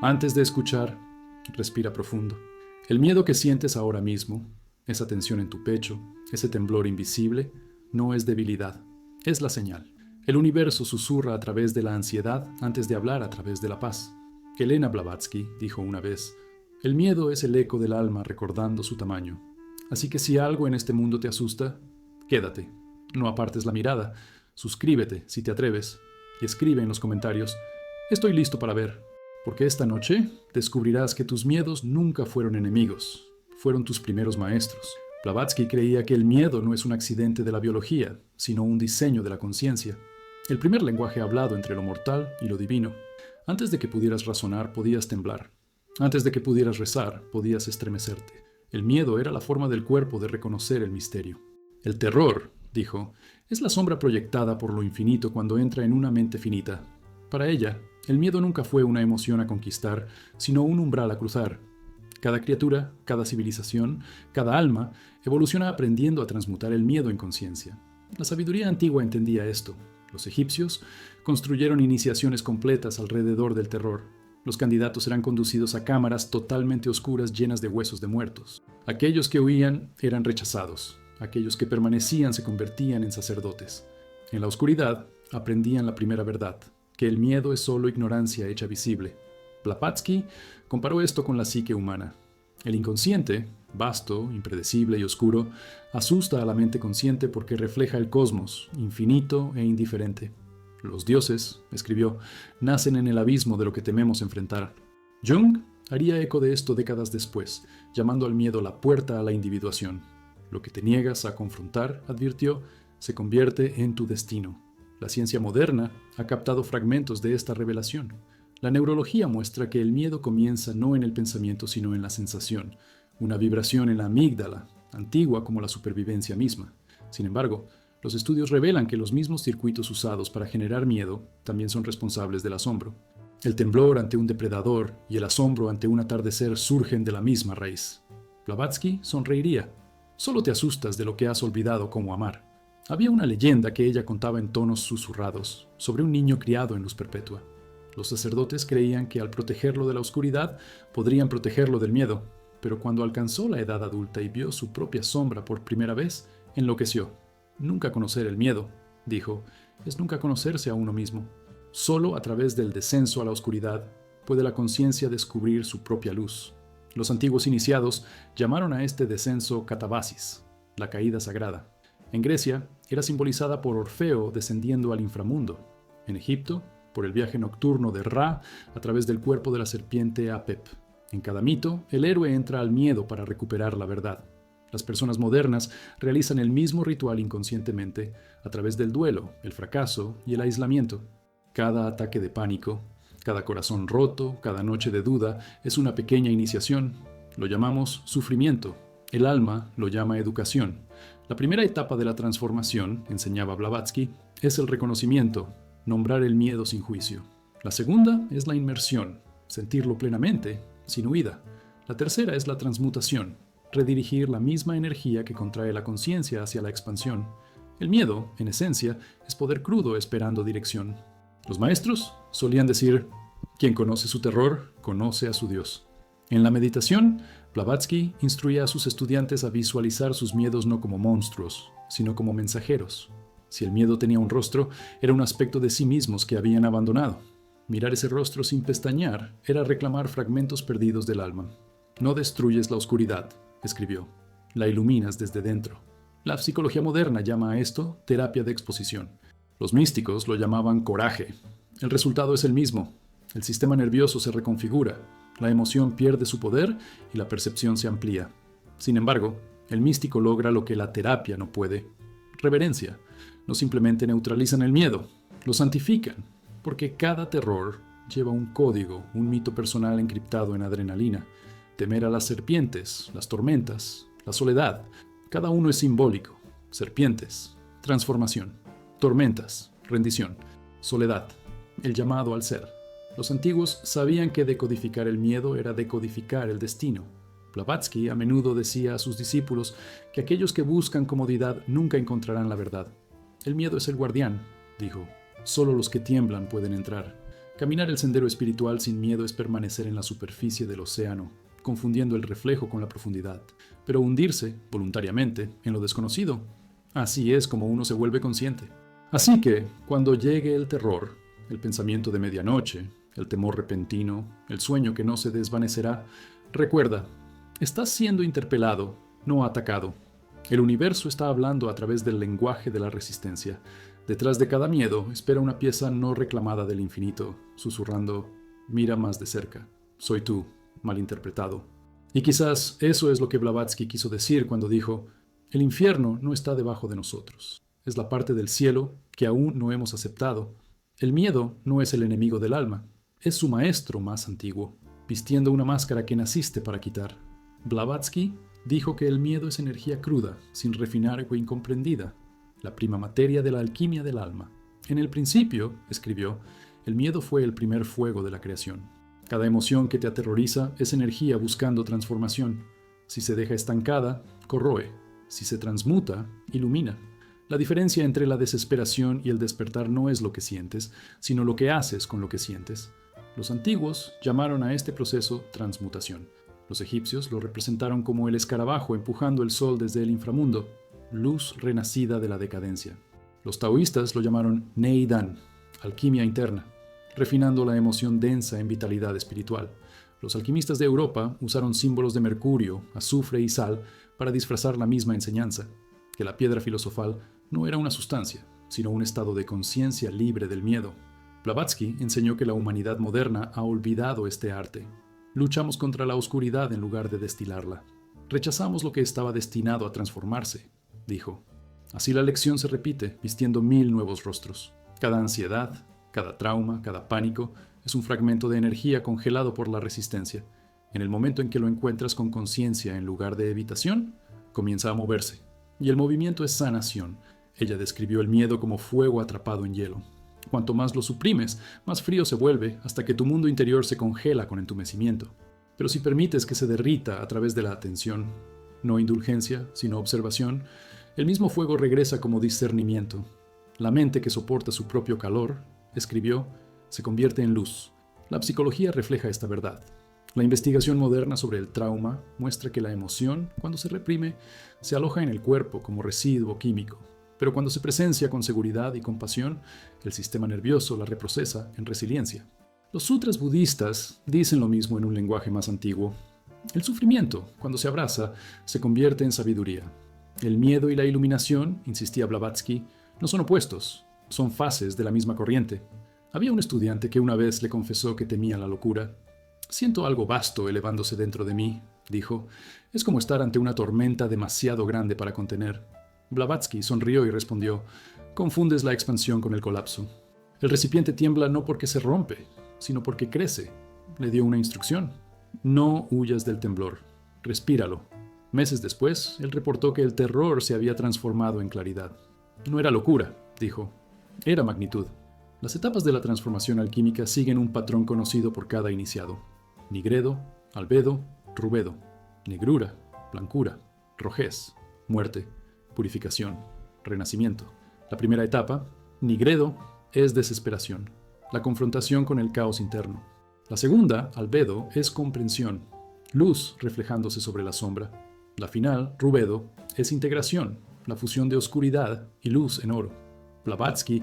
Antes de escuchar, respira profundo. El miedo que sientes ahora mismo, esa tensión en tu pecho, ese temblor invisible, no es debilidad, es la señal. El universo susurra a través de la ansiedad antes de hablar a través de la paz. Elena Blavatsky dijo una vez, el miedo es el eco del alma recordando su tamaño. Así que si algo en este mundo te asusta, quédate, no apartes la mirada, suscríbete si te atreves y escribe en los comentarios, estoy listo para ver. Porque esta noche descubrirás que tus miedos nunca fueron enemigos, fueron tus primeros maestros. Blavatsky creía que el miedo no es un accidente de la biología, sino un diseño de la conciencia. El primer lenguaje hablado entre lo mortal y lo divino. Antes de que pudieras razonar, podías temblar. Antes de que pudieras rezar, podías estremecerte. El miedo era la forma del cuerpo de reconocer el misterio. El terror, dijo, es la sombra proyectada por lo infinito cuando entra en una mente finita. Para ella, el miedo nunca fue una emoción a conquistar, sino un umbral a cruzar. Cada criatura, cada civilización, cada alma evoluciona aprendiendo a transmutar el miedo en conciencia. La sabiduría antigua entendía esto. Los egipcios construyeron iniciaciones completas alrededor del terror. Los candidatos eran conducidos a cámaras totalmente oscuras llenas de huesos de muertos. Aquellos que huían eran rechazados. Aquellos que permanecían se convertían en sacerdotes. En la oscuridad aprendían la primera verdad, que el miedo es solo ignorancia hecha visible. Blavatsky comparó esto con la psique humana. El inconsciente, vasto, impredecible y oscuro, asusta a la mente consciente porque refleja el cosmos, infinito e indiferente. Los dioses, escribió, nacen en el abismo de lo que tememos enfrentar. Jung haría eco de esto décadas después, llamando al miedo la puerta a la individuación. Lo que te niegas a confrontar, advirtió, se convierte en tu destino. La ciencia moderna ha captado fragmentos de esta revelación. La neurología muestra que el miedo comienza no en el pensamiento sino en la sensación, una vibración en la amígdala, antigua como la supervivencia misma. Sin embargo, los estudios revelan que los mismos circuitos usados para generar miedo también son responsables del asombro. El temblor ante un depredador y el asombro ante un atardecer surgen de la misma raíz. Blavatsky sonreiría. Solo te asustas de lo que has olvidado cómo amar. Había una leyenda que ella contaba en tonos susurrados, sobre un niño criado en luz perpetua. Los sacerdotes creían que al protegerlo de la oscuridad, podrían protegerlo del miedo, pero cuando alcanzó la edad adulta y vio su propia sombra por primera vez, enloqueció. Nunca conocer el miedo, dijo, es nunca conocerse a uno mismo. Solo a través del descenso a la oscuridad puede la conciencia descubrir su propia luz. Los antiguos iniciados llamaron a este descenso catabasis, la caída sagrada. En Grecia era simbolizada por Orfeo descendiendo al inframundo. En Egipto, por el viaje nocturno de Ra a través del cuerpo de la serpiente Apep. En cada mito, el héroe entra al miedo para recuperar la verdad. Las personas modernas realizan el mismo ritual inconscientemente a través del duelo, el fracaso y el aislamiento. Cada ataque de pánico, cada corazón roto, cada noche de duda es una pequeña iniciación. Lo llamamos sufrimiento. El alma lo llama educación. La primera etapa de la transformación, enseñaba Blavatsky, es el reconocimiento, nombrar el miedo sin juicio. La segunda es la inmersión, sentirlo plenamente, sin huida. La tercera es la transmutación, redirigir la misma energía que contrae la conciencia hacia la expansión. El miedo, en esencia, es poder crudo esperando dirección. Los maestros solían decir, quien conoce su terror, conoce a su Dios. En la meditación, Blavatsky instruía a sus estudiantes a visualizar sus miedos no como monstruos, sino como mensajeros. Si el miedo tenía un rostro, era un aspecto de sí mismos que habían abandonado. Mirar ese rostro sin pestañear era reclamar fragmentos perdidos del alma. No destruyes la oscuridad, escribió. La iluminas desde dentro. La psicología moderna llama a esto terapia de exposición. Los místicos lo llamaban coraje. El resultado es el mismo. El sistema nervioso se reconfigura. La emoción pierde su poder y la percepción se amplía. Sin embargo, el místico logra lo que la terapia no puede. Reverencia. No simplemente neutralizan el miedo, lo santifican, porque cada terror lleva un código, un mito personal encriptado en adrenalina. Temer a las serpientes, las tormentas, la soledad. Cada uno es simbólico. Serpientes, transformación. Tormentas, rendición. Soledad, el llamado al ser. Los antiguos sabían que decodificar el miedo era decodificar el destino. Blavatsky a menudo decía a sus discípulos que aquellos que buscan comodidad nunca encontrarán la verdad. El miedo es el guardián, dijo. Solo los que tiemblan pueden entrar. Caminar el sendero espiritual sin miedo es permanecer en la superficie del océano, confundiendo el reflejo con la profundidad, pero hundirse, voluntariamente, en lo desconocido. Así es como uno se vuelve consciente. Así que, cuando llegue el terror, el pensamiento de medianoche, el temor repentino, el sueño que no se desvanecerá, recuerda, estás siendo interpelado, no atacado. El universo está hablando a través del lenguaje de la resistencia. Detrás de cada miedo espera una pieza no reclamada del infinito, susurrando, mira más de cerca, soy tú, malinterpretado. Y quizás eso es lo que Blavatsky quiso decir cuando dijo, el infierno no está debajo de nosotros, es la parte del cielo que aún no hemos aceptado. El miedo no es el enemigo del alma, es su maestro más antiguo, vistiendo una máscara que naciste para quitar. Blavatsky dijo que el miedo es energía cruda, sin refinar o incomprendida, la prima materia de la alquimia del alma. En el principio, escribió, el miedo fue el primer fuego de la creación. Cada emoción que te aterroriza es energía buscando transformación. Si se deja estancada, corroe. Si se transmuta, ilumina. La diferencia entre la desesperación y el despertar no es lo que sientes, sino lo que haces con lo que sientes. Los antiguos llamaron a este proceso transmutación. Los egipcios lo representaron como el escarabajo empujando el sol desde el inframundo, luz renacida de la decadencia. Los taoístas lo llamaron Neidan, alquimia interna, refinando la emoción densa en vitalidad espiritual. Los alquimistas de Europa usaron símbolos de mercurio, azufre y sal para disfrazar la misma enseñanza, que la piedra filosofal no era una sustancia, sino un estado de conciencia libre del miedo. Blavatsky enseñó que la humanidad moderna ha olvidado este arte. Luchamos contra la oscuridad en lugar de destilarla. Rechazamos lo que estaba destinado a transformarse, dijo. Así la lección se repite, vistiendo 1000 nuevos rostros. Cada ansiedad, cada trauma, cada pánico es un fragmento de energía congelado por la resistencia. En el momento en que lo encuentras con conciencia en lugar de evitación, comienza a moverse. Y el movimiento es sanación. Ella describió el miedo como fuego atrapado en hielo. Cuanto más lo suprimes, más frío se vuelve hasta que tu mundo interior se congela con entumecimiento. Pero si permites que se derrita a través de la atención, no indulgencia, sino observación, el mismo fuego regresa como discernimiento. La mente que soporta su propio calor, escribió, se convierte en luz. La psicología refleja esta verdad. La investigación moderna sobre el trauma muestra que la emoción, cuando se reprime, se aloja en el cuerpo como residuo químico. Pero cuando se presencia con seguridad y compasión, el sistema nervioso la reprocesa en resiliencia. Los sutras budistas dicen lo mismo en un lenguaje más antiguo. El sufrimiento, cuando se abraza, se convierte en sabiduría. El miedo y la iluminación, insistía Blavatsky, no son opuestos, son fases de la misma corriente. Había un estudiante que una vez le confesó que temía la locura. Siento algo vasto elevándose dentro de mí, dijo. Es como estar ante una tormenta demasiado grande para contener. Blavatsky sonrió y respondió, confundes la expansión con el colapso. El recipiente tiembla no porque se rompe, sino porque crece. Le dio una instrucción. No huyas del temblor, respíralo. Meses después, él reportó que el terror se había transformado en claridad. No era locura, dijo, era magnitud. Las etapas de la transformación alquímica siguen un patrón conocido por cada iniciado. Nigredo, albedo, rubedo, negrura, blancura, rojez, muerte, purificación, renacimiento. La primera etapa, nigredo, es desesperación, la confrontación con el caos interno. La segunda, albedo, es comprensión, luz reflejándose sobre la sombra. La final, rubedo, es integración, la fusión de oscuridad y luz en oro. Blavatsky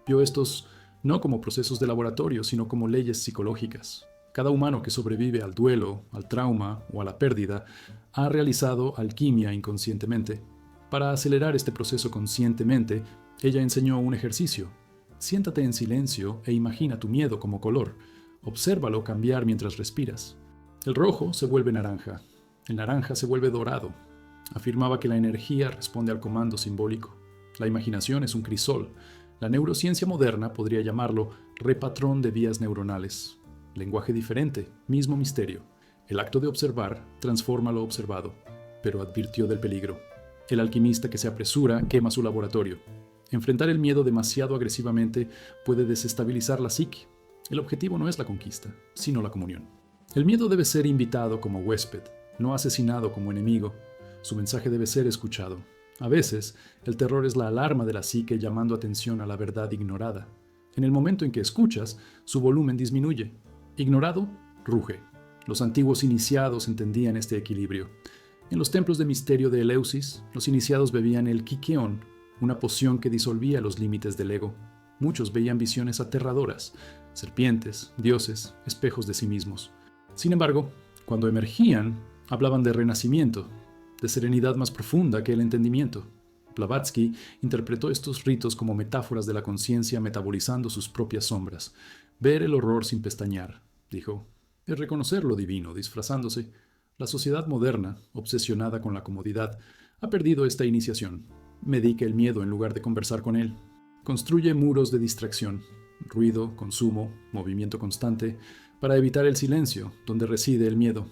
vio estos no como procesos de laboratorio, sino como leyes psicológicas. Cada humano que sobrevive al duelo, al trauma o a la pérdida ha realizado alquimia inconscientemente. Para acelerar este proceso conscientemente, ella enseñó un ejercicio. Siéntate en silencio e imagina tu miedo como color. Obsérvalo cambiar mientras respiras. El rojo se vuelve naranja. El naranja se vuelve dorado. Afirmaba que la energía responde al comando simbólico. La imaginación es un crisol. La neurociencia moderna podría llamarlo repatrón de vías neuronales. Lenguaje diferente, mismo misterio. El acto de observar transforma lo observado, pero advirtió del peligro. El alquimista que se apresura quema su laboratorio. Enfrentar el miedo demasiado agresivamente puede desestabilizar la psique. El objetivo no es la conquista, sino la comunión. El miedo debe ser invitado como huésped, no asesinado como enemigo. Su mensaje debe ser escuchado. A veces, el terror es la alarma de la psique llamando atención a la verdad ignorada. En el momento en que escuchas, su volumen disminuye. Ignorado, ruge. Los antiguos iniciados entendían este equilibrio. En los templos de misterio de Eleusis, los iniciados bebían el Kikeon, una poción que disolvía los límites del ego. Muchos veían visiones aterradoras, serpientes, dioses, espejos de sí mismos. Sin embargo, cuando emergían, hablaban de renacimiento, de serenidad más profunda que el entendimiento. Blavatsky interpretó estos ritos como metáforas de la conciencia metabolizando sus propias sombras. Ver el horror sin pestañear, dijo, es reconocer lo divino disfrazándose. La sociedad moderna, obsesionada con la comodidad, ha perdido esta iniciación. Medica el miedo en lugar de conversar con él. Construye muros de distracción, ruido, consumo, movimiento constante, para evitar el silencio, donde reside el miedo.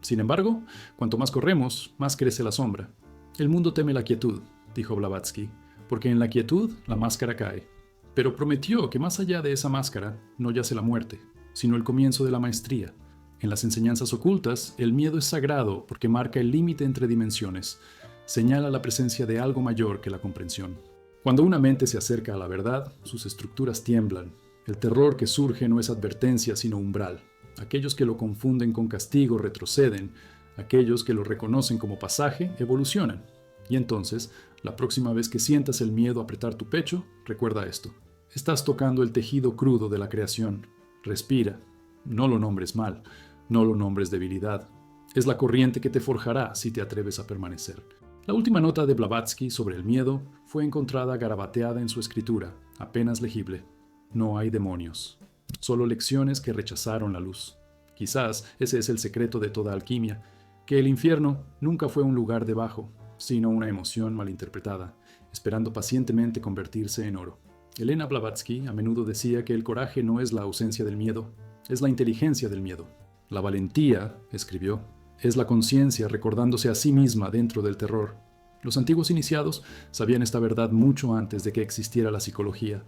Sin embargo, cuanto más corremos, más crece la sombra. El mundo teme la quietud, dijo Blavatsky, porque en la quietud la máscara cae. Pero prometió que más allá de esa máscara no yace la muerte, sino el comienzo de la maestría. En las enseñanzas ocultas, el miedo es sagrado porque marca el límite entre dimensiones, señala la presencia de algo mayor que la comprensión. Cuando una mente se acerca a la verdad, sus estructuras tiemblan. El terror que surge no es advertencia, sino umbral. Aquellos que lo confunden con castigo retroceden, aquellos que lo reconocen como pasaje evolucionan. Y entonces, la próxima vez que sientas el miedo apretar tu pecho, recuerda esto. Estás tocando el tejido crudo de la creación. Respira. No lo nombres mal. No lo nombres debilidad. Es la corriente que te forjará si te atreves a permanecer. La última nota de Blavatsky sobre el miedo fue encontrada garabateada en su escritura, apenas legible. No hay demonios. Solo lecciones que rechazaron la luz. Quizás ese es el secreto de toda alquimia, que el infierno nunca fue un lugar debajo, sino una emoción malinterpretada, esperando pacientemente convertirse en oro. Elena Blavatsky a menudo decía que el coraje no es la ausencia del miedo, es la inteligencia del miedo. La valentía, escribió, es la conciencia recordándose a sí misma dentro del terror. Los antiguos iniciados sabían esta verdad mucho antes de que existiera la psicología.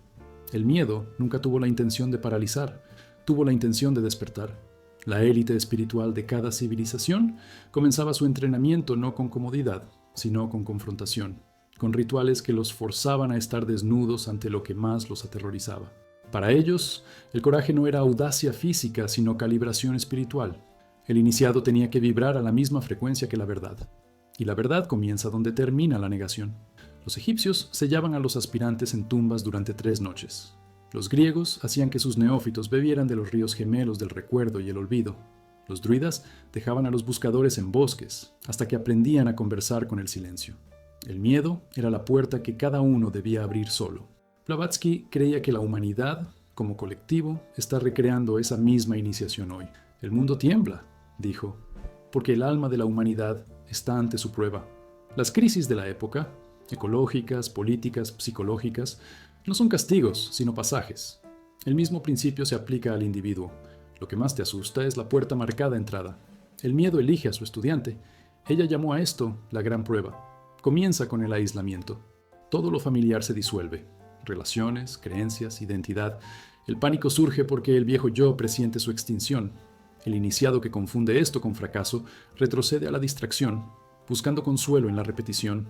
El miedo nunca tuvo la intención de paralizar, tuvo la intención de despertar. La élite espiritual de cada civilización comenzaba su entrenamiento no con comodidad, sino con confrontación, con rituales que los forzaban a estar desnudos ante lo que más los aterrorizaba. Para ellos, el coraje no era audacia física, sino calibración espiritual. El iniciado tenía que vibrar a la misma frecuencia que la verdad. Y la verdad comienza donde termina la negación. Los egipcios sellaban a los aspirantes en tumbas durante 3 noches. Los griegos hacían que sus neófitos bebieran de los ríos gemelos del recuerdo y el olvido. Los druidas dejaban a los buscadores en bosques, hasta que aprendían a conversar con el silencio. El miedo era la puerta que cada uno debía abrir solo. Blavatsky creía que la humanidad, como colectivo, está recreando esa misma iniciación hoy. El mundo tiembla, dijo, porque el alma de la humanidad está ante su prueba. Las crisis de la época, ecológicas, políticas, psicológicas, no son castigos, sino pasajes. El mismo principio se aplica al individuo. Lo que más te asusta es la puerta marcada entrada. El miedo elige a su estudiante. Ella llamó a esto la gran prueba. Comienza con el aislamiento. Todo lo familiar se disuelve. Relaciones, creencias, identidad. El pánico surge porque el viejo yo presiente su extinción. El iniciado que confunde esto con fracaso retrocede a la distracción, buscando consuelo en la repetición.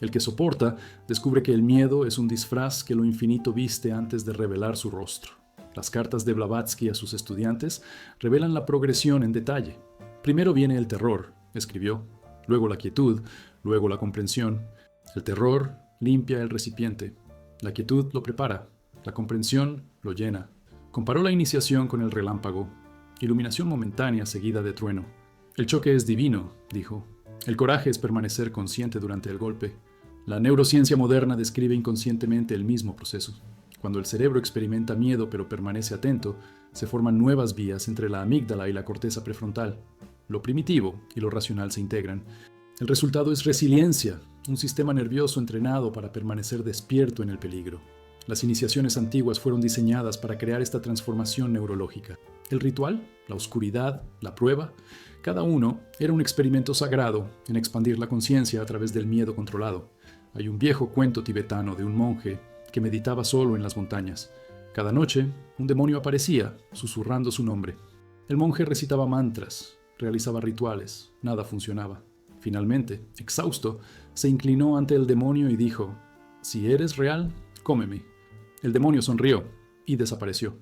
El que soporta descubre que el miedo es un disfraz que lo infinito viste antes de revelar su rostro. Las cartas de Blavatsky a sus estudiantes revelan la progresión en detalle. Primero viene el terror, escribió, luego la quietud, luego la comprensión. El terror limpia el recipiente, la quietud lo prepara, la comprensión lo llena. Comparó la iniciación con el relámpago, iluminación momentánea seguida de trueno. El choque es divino, dijo. El coraje es permanecer consciente durante el golpe. La neurociencia moderna describe inconscientemente el mismo proceso. Cuando el cerebro experimenta miedo pero permanece atento, se forman nuevas vías entre la amígdala y la corteza prefrontal. Lo primitivo y lo racional se integran. El resultado es resiliencia, un sistema nervioso entrenado para permanecer despierto en el peligro. Las iniciaciones antiguas fueron diseñadas para crear esta transformación neurológica. El ritual, la oscuridad, la prueba, cada uno era un experimento sagrado en expandir la conciencia a través del miedo controlado. Hay un viejo cuento tibetano de un monje que meditaba solo en las montañas. Cada noche, un demonio aparecía, susurrando su nombre. El monje recitaba mantras, realizaba rituales, nada funcionaba. Finalmente, exhausto, se inclinó ante el demonio y dijo: «Si eres real, cómeme». El demonio sonrió. y desapareció.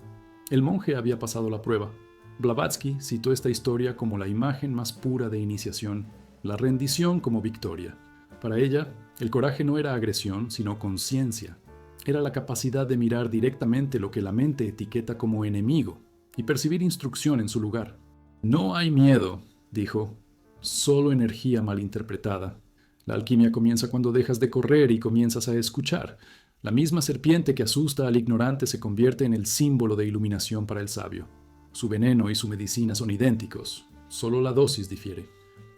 El monje había pasado la prueba. Blavatsky citó esta historia como la imagen más pura de iniciación, la rendición como victoria. Para ella, el coraje no era agresión, sino conciencia. Era la capacidad de mirar directamente lo que la mente etiqueta como enemigo y percibir instrucción en su lugar. No hay miedo, dijo, solo energía malinterpretada. La alquimia comienza cuando dejas de correr y comienzas a escuchar. La misma serpiente que asusta al ignorante se convierte en el símbolo de iluminación para el sabio. Su veneno y su medicina son idénticos, solo la dosis difiere.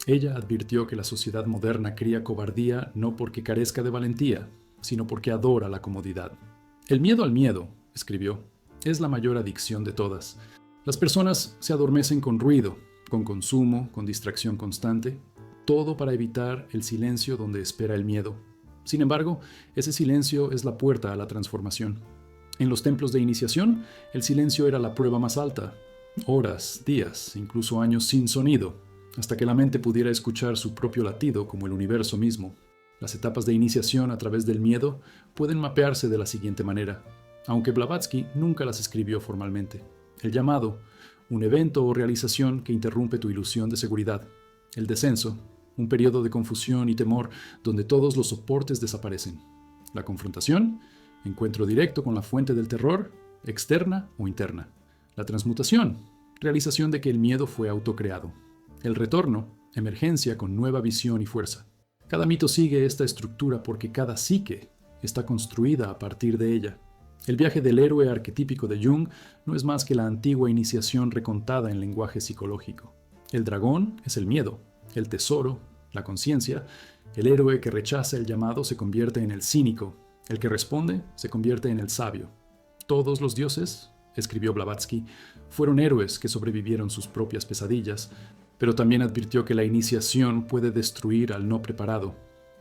Ella advirtió que la sociedad moderna cría cobardía no porque carezca de valentía, sino porque adora la comodidad. El miedo al miedo, escribió, es la mayor adicción de todas. Las personas se adormecen con ruido, con consumo, con distracción constante, todo para evitar el silencio donde espera el miedo. Sin embargo, ese silencio es la puerta a la transformación. En los templos de iniciación, el silencio era la prueba más alta. Horas, días, incluso años sin sonido, hasta que la mente pudiera escuchar su propio latido como el universo mismo. Las etapas de iniciación a través del miedo pueden mapearse de la siguiente manera, aunque Blavatsky nunca las escribió formalmente. El llamado, un evento o realización que interrumpe tu ilusión de seguridad. El descenso, un periodo de confusión y temor donde todos los soportes desaparecen. La confrontación, encuentro directo con la fuente del terror, externa o interna. La transmutación, realización de que el miedo fue autocreado. El retorno, emergencia con nueva visión y fuerza. Cada mito sigue esta estructura porque cada psique está construida a partir de ella. El viaje del héroe arquetípico de Jung no es más que la antigua iniciación recontada en lenguaje psicológico. El dragón es el miedo, el tesoro, la conciencia. El héroe que rechaza el llamado se convierte en el cínico, el que responde se convierte en el sabio. Todos los dioses, escribió Blavatsky, fueron héroes que sobrevivieron sus propias pesadillas, pero también advirtió que la iniciación puede destruir al no preparado.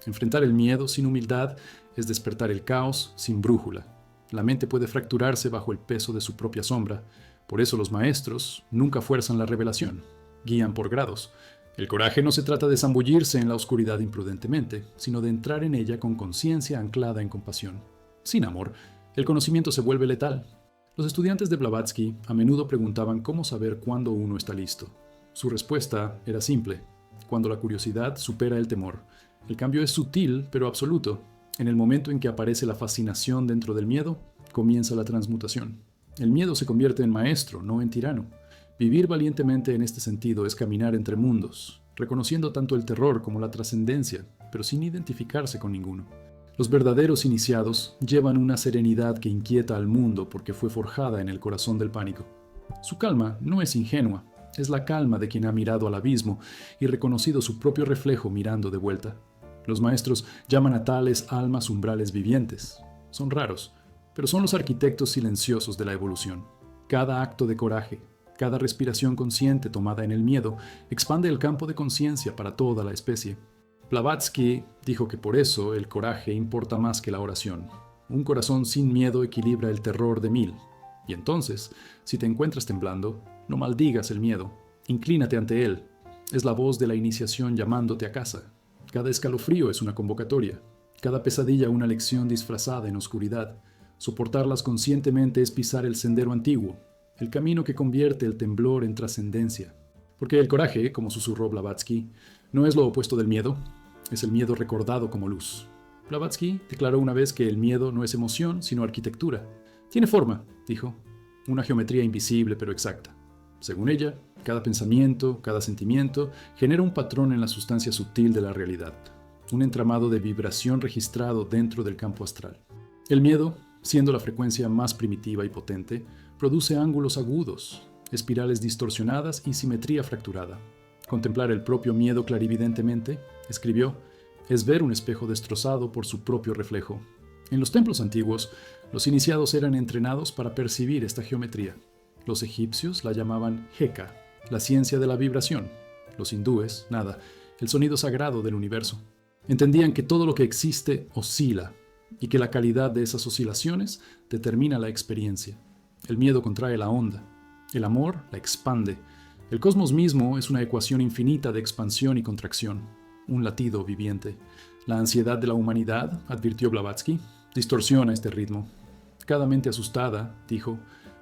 Enfrentar el miedo sin humildad es despertar el caos sin brújula. La mente puede fracturarse bajo el peso de su propia sombra. Por eso los maestros nunca fuerzan la revelación, guían por grados. El coraje no se trata de zambullirse en la oscuridad imprudentemente, sino de entrar en ella con conciencia anclada en compasión. Sin amor, el conocimiento se vuelve letal. Los estudiantes de Blavatsky a menudo preguntaban cómo saber cuándo uno está listo. Su respuesta era simple: cuando la curiosidad supera el temor. El cambio es sutil, pero absoluto. En el momento en que aparece la fascinación dentro del miedo, comienza la transmutación. El miedo se convierte en maestro, no en tirano. Vivir valientemente en este sentido es caminar entre mundos, reconociendo tanto el terror como la trascendencia, pero sin identificarse con ninguno. Los verdaderos iniciados llevan una serenidad que inquieta al mundo porque fue forjada en el corazón del pánico. Su calma no es ingenua, es la calma de quien ha mirado al abismo y reconocido su propio reflejo mirando de vuelta. Los maestros llaman a tales almas umbrales vivientes. Son raros, pero son los arquitectos silenciosos de la evolución. Cada acto de coraje, cada respiración consciente tomada en el miedo, expande el campo de conciencia para toda la especie. Blavatsky dijo que por eso el coraje importa más que la oración. Un corazón sin miedo equilibra el terror de 1000. Y entonces, si te encuentras temblando, no maldigas el miedo, inclínate ante él. Es la voz de la iniciación llamándote a casa. Cada escalofrío es una convocatoria, cada pesadilla una lección disfrazada en oscuridad. Soportarlas conscientemente es pisar el sendero antiguo, el camino que convierte el temblor en trascendencia. Porque el coraje, como susurró Blavatsky, no es lo opuesto del miedo, es el miedo recordado como luz. Blavatsky declaró una vez que el miedo no es emoción, sino arquitectura. Tiene forma, dijo, una geometría invisible pero exacta. Según ella, cada pensamiento, cada sentimiento genera un patrón en la sustancia sutil de la realidad, un entramado de vibración registrado dentro del campo astral. El miedo, siendo la frecuencia más primitiva y potente, produce ángulos agudos, espirales distorsionadas y simetría fracturada. Contemplar el propio miedo clarividentemente, escribió, es ver un espejo destrozado por su propio reflejo. En los templos antiguos, los iniciados eran entrenados para percibir esta geometría. Los egipcios la llamaban Heka, la ciencia de la vibración. Los hindúes, nada, el sonido sagrado del universo. Entendían que todo lo que existe oscila y que la calidad de esas oscilaciones determina la experiencia. El miedo contrae la onda, el amor la expande. El cosmos mismo es una ecuación infinita de expansión y contracción, un latido viviente. La ansiedad de la humanidad, advirtió Blavatsky, distorsiona este ritmo. Cada mente asustada, dijo,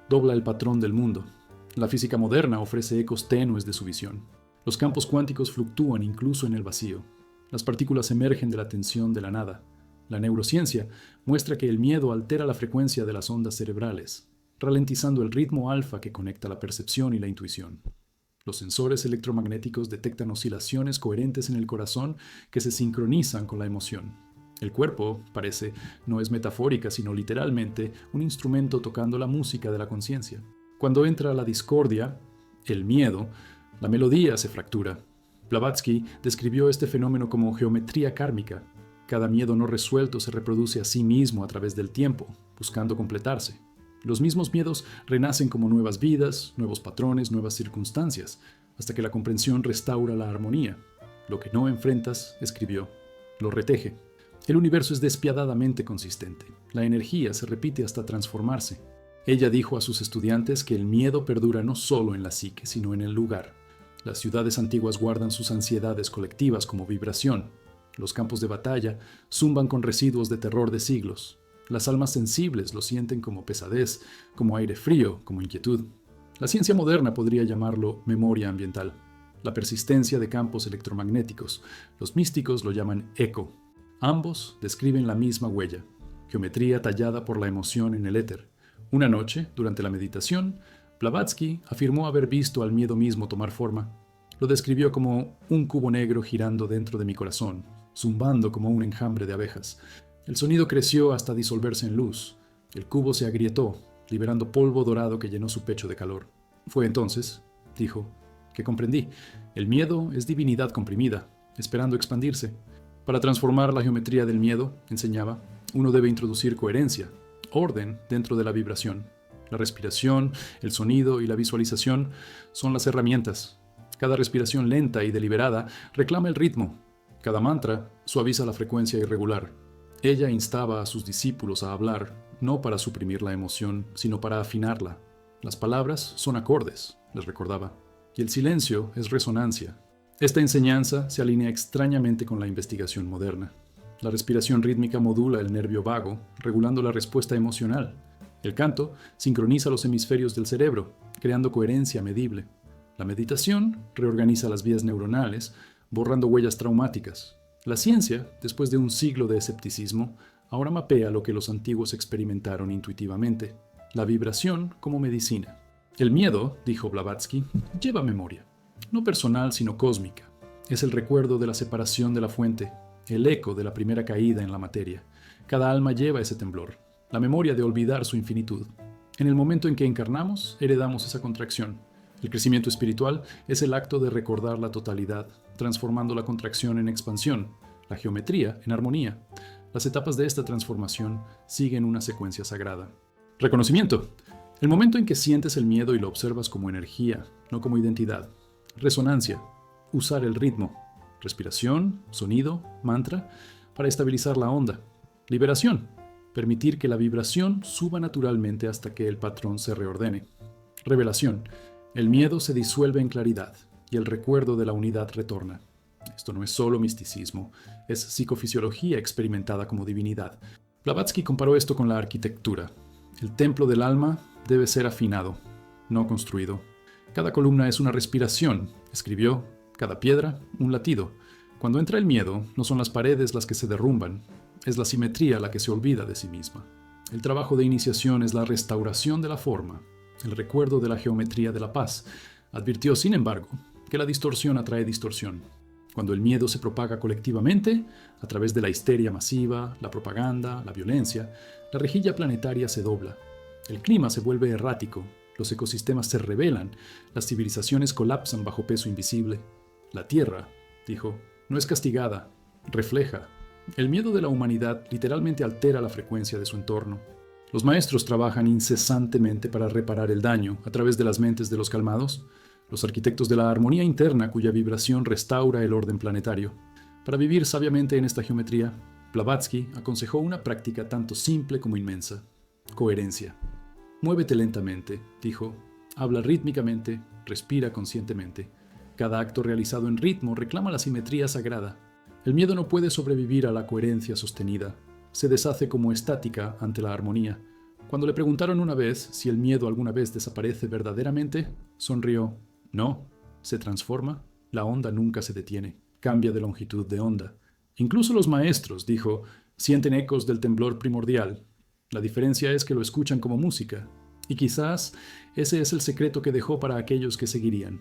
dobla el patrón del mundo. La física moderna ofrece ecos tenues de su visión. Los campos cuánticos fluctúan incluso en el vacío. Las partículas emergen de la tensión de la nada. La neurociencia muestra que el miedo altera la frecuencia de las ondas cerebrales, ralentizando el ritmo alfa que conecta la percepción y la intuición. Los sensores electromagnéticos detectan oscilaciones coherentes en el corazón que se sincronizan con la emoción. El cuerpo, parece, no es metafórica, sino literalmente un instrumento tocando la música de la conciencia. Cuando entra la discordia, el miedo, la melodía se fractura. Blavatsky describió este fenómeno como geometría kármica. Cada miedo no resuelto se reproduce a sí mismo a través del tiempo, buscando completarse. Los mismos miedos renacen como nuevas vidas, nuevos patrones, nuevas circunstancias, hasta que la comprensión restaura la armonía. Lo que no enfrentas, escribió, lo reteje. El universo es despiadadamente consistente. La energía se repite hasta transformarse. Ella dijo a sus estudiantes que el miedo perdura no solo en la psique, sino en el lugar. Las ciudades antiguas guardan sus ansiedades colectivas como vibración. Los campos de batalla zumban con residuos de terror de siglos. Las almas sensibles lo sienten como pesadez, como aire frío, como inquietud. La ciencia moderna podría llamarlo memoria ambiental. La persistencia de campos electromagnéticos. Los místicos lo llaman eco. Ambos describen la misma huella, geometría tallada por la emoción en el éter. Una noche, durante la meditación, Blavatsky afirmó haber visto al miedo mismo tomar forma. Lo describió como un cubo negro girando dentro de mi corazón, zumbando como un enjambre de abejas. El sonido creció hasta disolverse en luz. El cubo se agrietó, liberando polvo dorado que llenó su pecho de calor. Fue entonces, dijo, que comprendí. El miedo es divinidad comprimida, esperando expandirse. Para transformar la geometría del miedo, enseñaba, uno debe introducir coherencia, orden dentro de la vibración. La respiración, el sonido y la visualización son las herramientas. Cada respiración lenta y deliberada reclama el ritmo. Cada mantra suaviza la frecuencia irregular. Ella instaba a sus discípulos a hablar, no para suprimir la emoción, sino para afinarla. Las palabras son acordes, les recordaba, y el silencio es resonancia. Esta enseñanza se alinea extrañamente con la investigación moderna. La respiración rítmica modula el nervio vago, regulando la respuesta emocional. El canto sincroniza los hemisferios del cerebro, creando coherencia medible. La meditación reorganiza las vías neuronales, borrando huellas traumáticas. La ciencia, después de un siglo de escepticismo, ahora mapea lo que los antiguos experimentaron intuitivamente, la vibración como medicina. El miedo, dijo Blavatsky, lleva memoria, no personal sino cósmica. Es el recuerdo de la separación de la fuente, el eco de la primera caída en la materia. Cada alma lleva ese temblor, la memoria de olvidar su infinitud. En el momento en que encarnamos, heredamos esa contracción. El crecimiento espiritual es el acto de recordar la totalidad, transformando la contracción en expansión, la geometría en armonía. Las etapas de esta transformación siguen una secuencia sagrada. Reconocimiento. El momento en que sientes el miedo y lo observas como energía, no como identidad. Resonancia. Usar el ritmo. Respiración, sonido, mantra, para estabilizar la onda. Liberación. Permitir que la vibración suba naturalmente hasta que el patrón se reordene. Revelación. El miedo se disuelve en claridad y el recuerdo de la unidad retorna. Esto no es solo misticismo, es psicofisiología experimentada como divinidad. Blavatsky comparó esto con la arquitectura. El templo del alma debe ser afinado, no construido. Cada columna es una respiración, escribió, cada piedra un latido. Cuando entra el miedo, no son las paredes las que se derrumban, es la simetría la que se olvida de sí misma. El trabajo de iniciación es la restauración de la forma, el recuerdo de la geometría de la paz. Advirtió, sin embargo, que la distorsión atrae distorsión. Cuando el miedo se propaga colectivamente, a través de la histeria masiva, la propaganda, la violencia, la rejilla planetaria se dobla. El clima se vuelve errático, los ecosistemas se rebelan, las civilizaciones colapsan bajo peso invisible. La Tierra, dijo, no es castigada, refleja. El miedo de la humanidad literalmente altera la frecuencia de su entorno. Los maestros trabajan incesantemente para reparar el daño a través de las mentes de los calmados, los arquitectos de la armonía interna cuya vibración restaura el orden planetario. Para vivir sabiamente en esta geometría, Blavatsky aconsejó una práctica tanto simple como inmensa: coherencia. Muévete lentamente, dijo, habla rítmicamente, respira conscientemente. Cada acto realizado en ritmo reclama la simetría sagrada. El miedo no puede sobrevivir a la coherencia sostenida. Se deshace como estática ante la armonía. Cuando le preguntaron una vez si el miedo alguna vez desaparece verdaderamente, sonrió. No, se transforma. La onda nunca se detiene, cambia de longitud de onda. Incluso los maestros, dijo, sienten ecos del temblor primordial. La diferencia es que lo escuchan como música. Y quizás ese es el secreto que dejó para aquellos que seguirían.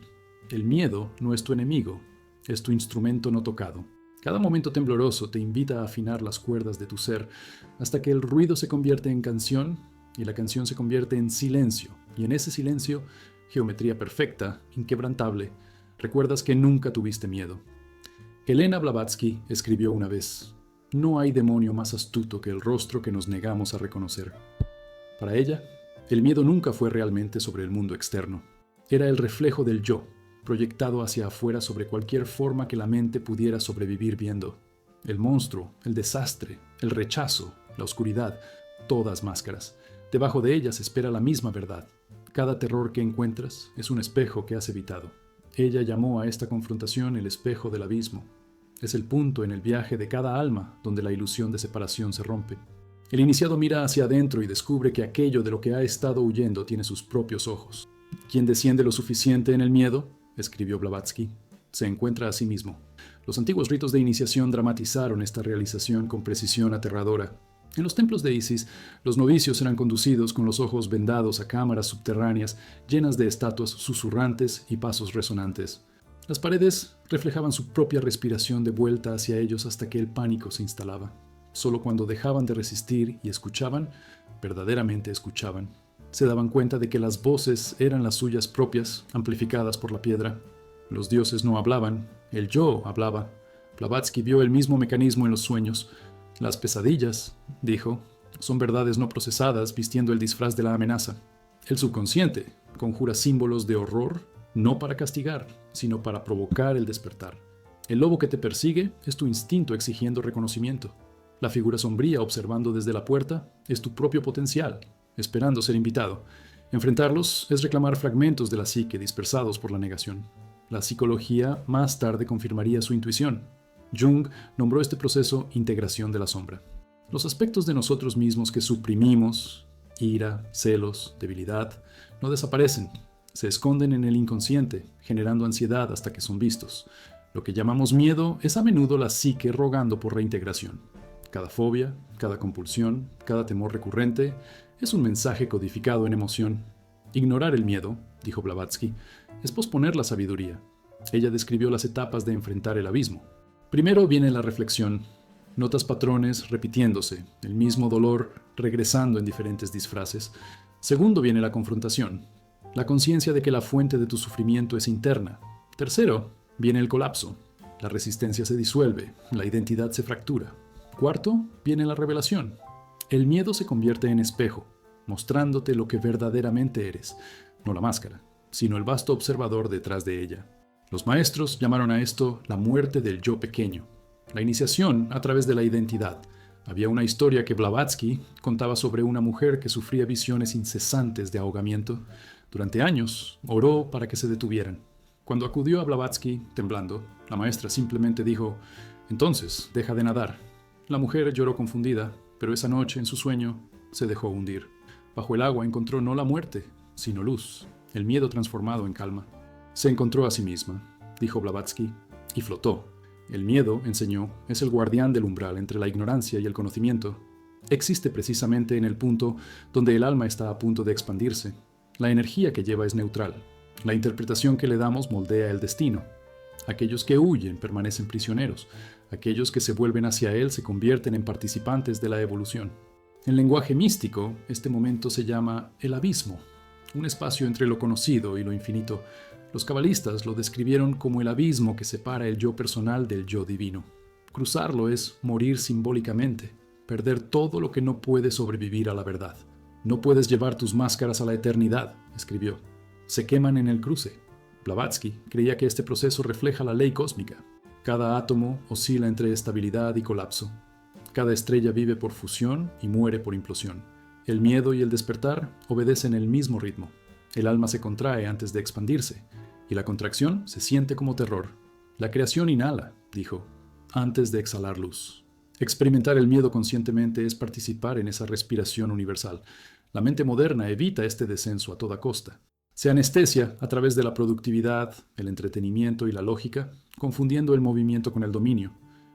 El miedo no es tu enemigo, es tu instrumento no tocado. Cada momento tembloroso te invita a afinar las cuerdas de tu ser hasta que el ruido se convierte en canción y la canción se convierte en silencio. Y en ese silencio, geometría perfecta, inquebrantable, recuerdas que nunca tuviste miedo. Helena Blavatsky escribió una vez: no hay demonio más astuto que el rostro que nos negamos a reconocer. Para ella, el miedo nunca fue realmente sobre el mundo externo. Era el reflejo del yo, proyectado hacia afuera sobre cualquier forma que la mente pudiera sobrevivir viendo. El monstruo, el desastre, el rechazo, la oscuridad, todas máscaras. Debajo de ellas espera la misma verdad. Cada terror que encuentras es un espejo que has evitado. Ella llamó a esta confrontación el espejo del abismo. Es el punto en el viaje de cada alma donde la ilusión de separación se rompe. El iniciado mira hacia adentro y descubre que aquello de lo que ha estado huyendo tiene sus propios ojos. Quien desciende lo suficiente en el miedo, escribió Blavatsky, se encuentra a sí mismo. Los antiguos ritos de iniciación dramatizaron esta realización con precisión aterradora. En los templos de Isis, los novicios eran conducidos con los ojos vendados a cámaras subterráneas llenas de estatuas susurrantes y pasos resonantes. Las paredes reflejaban su propia respiración de vuelta hacia ellos hasta que el pánico se instalaba. Solo cuando dejaban de resistir y escuchaban, verdaderamente escuchaban, se daban cuenta de que las voces eran las suyas propias, amplificadas por la piedra. Los dioses no hablaban, el yo hablaba. Blavatsky vio el mismo mecanismo en los sueños. Las pesadillas, dijo, son verdades no procesadas vistiendo el disfraz de la amenaza. El subconsciente conjura símbolos de horror no para castigar, sino para provocar el despertar. El lobo que te persigue es tu instinto exigiendo reconocimiento. La figura sombría observando desde la puerta es tu propio potencial, esperando ser invitado. Enfrentarlos es reclamar fragmentos de la psique dispersados por la negación. La psicología más tarde confirmaría su intuición. Jung nombró este proceso integración de la sombra. Los aspectos de nosotros mismos que suprimimos, ira, celos, debilidad, no desaparecen. Se esconden en el inconsciente, generando ansiedad hasta que son vistos. Lo que llamamos miedo es a menudo la psique rogando por reintegración. Cada fobia, cada compulsión, cada temor recurrente es un mensaje codificado en emoción. Ignorar el miedo, dijo Blavatsky, es posponer la sabiduría. Ella describió las etapas de enfrentar el abismo. Primero viene la reflexión. Notas patrones repitiéndose, el mismo dolor regresando en diferentes disfraces. Segundo viene la confrontación, la conciencia de que la fuente de tu sufrimiento es interna. Tercero viene el colapso. La resistencia se disuelve, la identidad se fractura. Cuarto viene la revelación. El miedo se convierte en espejo, mostrándote lo que verdaderamente eres, no la máscara, sino el vasto observador detrás de ella. Los maestros llamaron a esto la muerte del yo pequeño, la iniciación a través de la identidad. Había una historia que Blavatsky contaba sobre una mujer que sufría visiones incesantes de ahogamiento. Durante años oró para que se detuvieran. Cuando acudió a Blavatsky, temblando, la maestra simplemente dijo: «Entonces, deja de nadar». La mujer lloró confundida, pero esa noche, en su sueño, se dejó hundir. Bajo el agua encontró no la muerte, sino luz, el miedo transformado en calma. Se encontró a sí misma, dijo Blavatsky, y flotó. El miedo, enseñó, es el guardián del umbral entre la ignorancia y el conocimiento. Existe precisamente en el punto donde el alma está a punto de expandirse. La energía que lleva es neutral. La interpretación que le damos moldea el destino. Aquellos que huyen permanecen prisioneros. Aquellos que se vuelven hacia él se convierten en participantes de la evolución. En lenguaje místico, este momento se llama el abismo, un espacio entre lo conocido y lo infinito. Los cabalistas lo describieron como el abismo que separa el yo personal del yo divino. Cruzarlo es morir simbólicamente, perder todo lo que no puede sobrevivir a la verdad. No puedes llevar tus máscaras a la eternidad, escribió. Se queman en el cruce. Blavatsky creía que este proceso refleja la ley cósmica. Cada átomo oscila entre estabilidad y colapso. Cada estrella vive por fusión y muere por implosión. El miedo y el despertar obedecen el mismo ritmo. El alma se contrae antes de expandirse, y la contracción se siente como terror. La creación inhala, dijo, antes de exhalar luz. Experimentar el miedo conscientemente es participar en esa respiración universal. La mente moderna evita este descenso a toda costa. Se anestesia a través de la productividad, el entretenimiento y la lógica, confundiendo el movimiento con el dominio.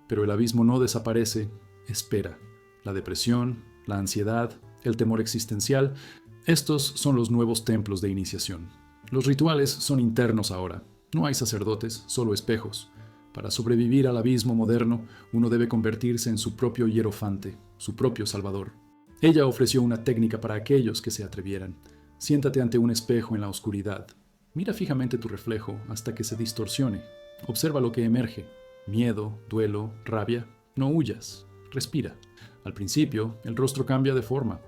Pero el abismo no desaparece, espera. La depresión, la ansiedad, el temor existencial, estos son los nuevos templos de iniciación. Los rituales son internos ahora. No hay sacerdotes, solo espejos. Para sobrevivir al abismo moderno, uno debe convertirse en su propio hierofante, su propio salvador. Ella ofreció una técnica para aquellos que se atrevieran. Siéntate ante un espejo en la oscuridad. Mira fijamente tu reflejo hasta que se distorsione. Observa lo que emerge. Miedo, duelo, rabia. No huyas. Respira. Al principio, el rostro cambia de forma.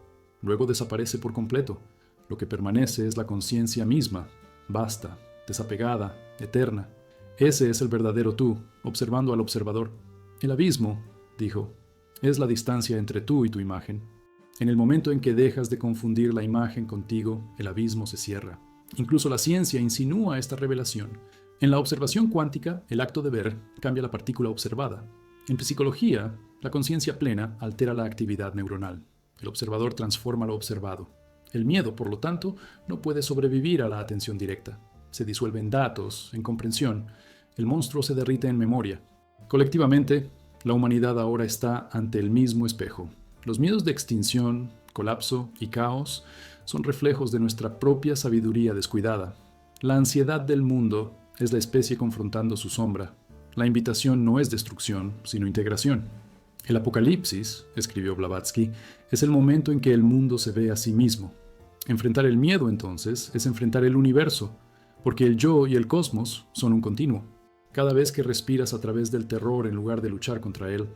Luego desaparece por completo. Lo que permanece es la conciencia misma, vasta, desapegada, eterna. Ese es el verdadero tú, observando al observador. El abismo, dijo, es la distancia entre tú y tu imagen. En el momento en que dejas de confundir la imagen contigo, el abismo se cierra. Incluso la ciencia insinúa esta revelación. En la observación cuántica, el acto de ver cambia la partícula observada. En psicología, la conciencia plena altera la actividad neuronal. El observador transforma lo observado. El miedo, por lo tanto, no puede sobrevivir a la atención directa. Se disuelve en datos, en comprensión. El monstruo se derrite en memoria. Colectivamente, la humanidad ahora está ante el mismo espejo. Los miedos de extinción, colapso y caos son reflejos de nuestra propia sabiduría descuidada. La ansiedad del mundo es la especie confrontando su sombra. La invitación no es destrucción, sino integración. El apocalipsis, escribió Blavatsky, es el momento en que el mundo se ve a sí mismo. Enfrentar el miedo, entonces, es enfrentar el universo, porque el yo y el cosmos son un continuo. Cada vez que respiras a través del terror en lugar de luchar contra él,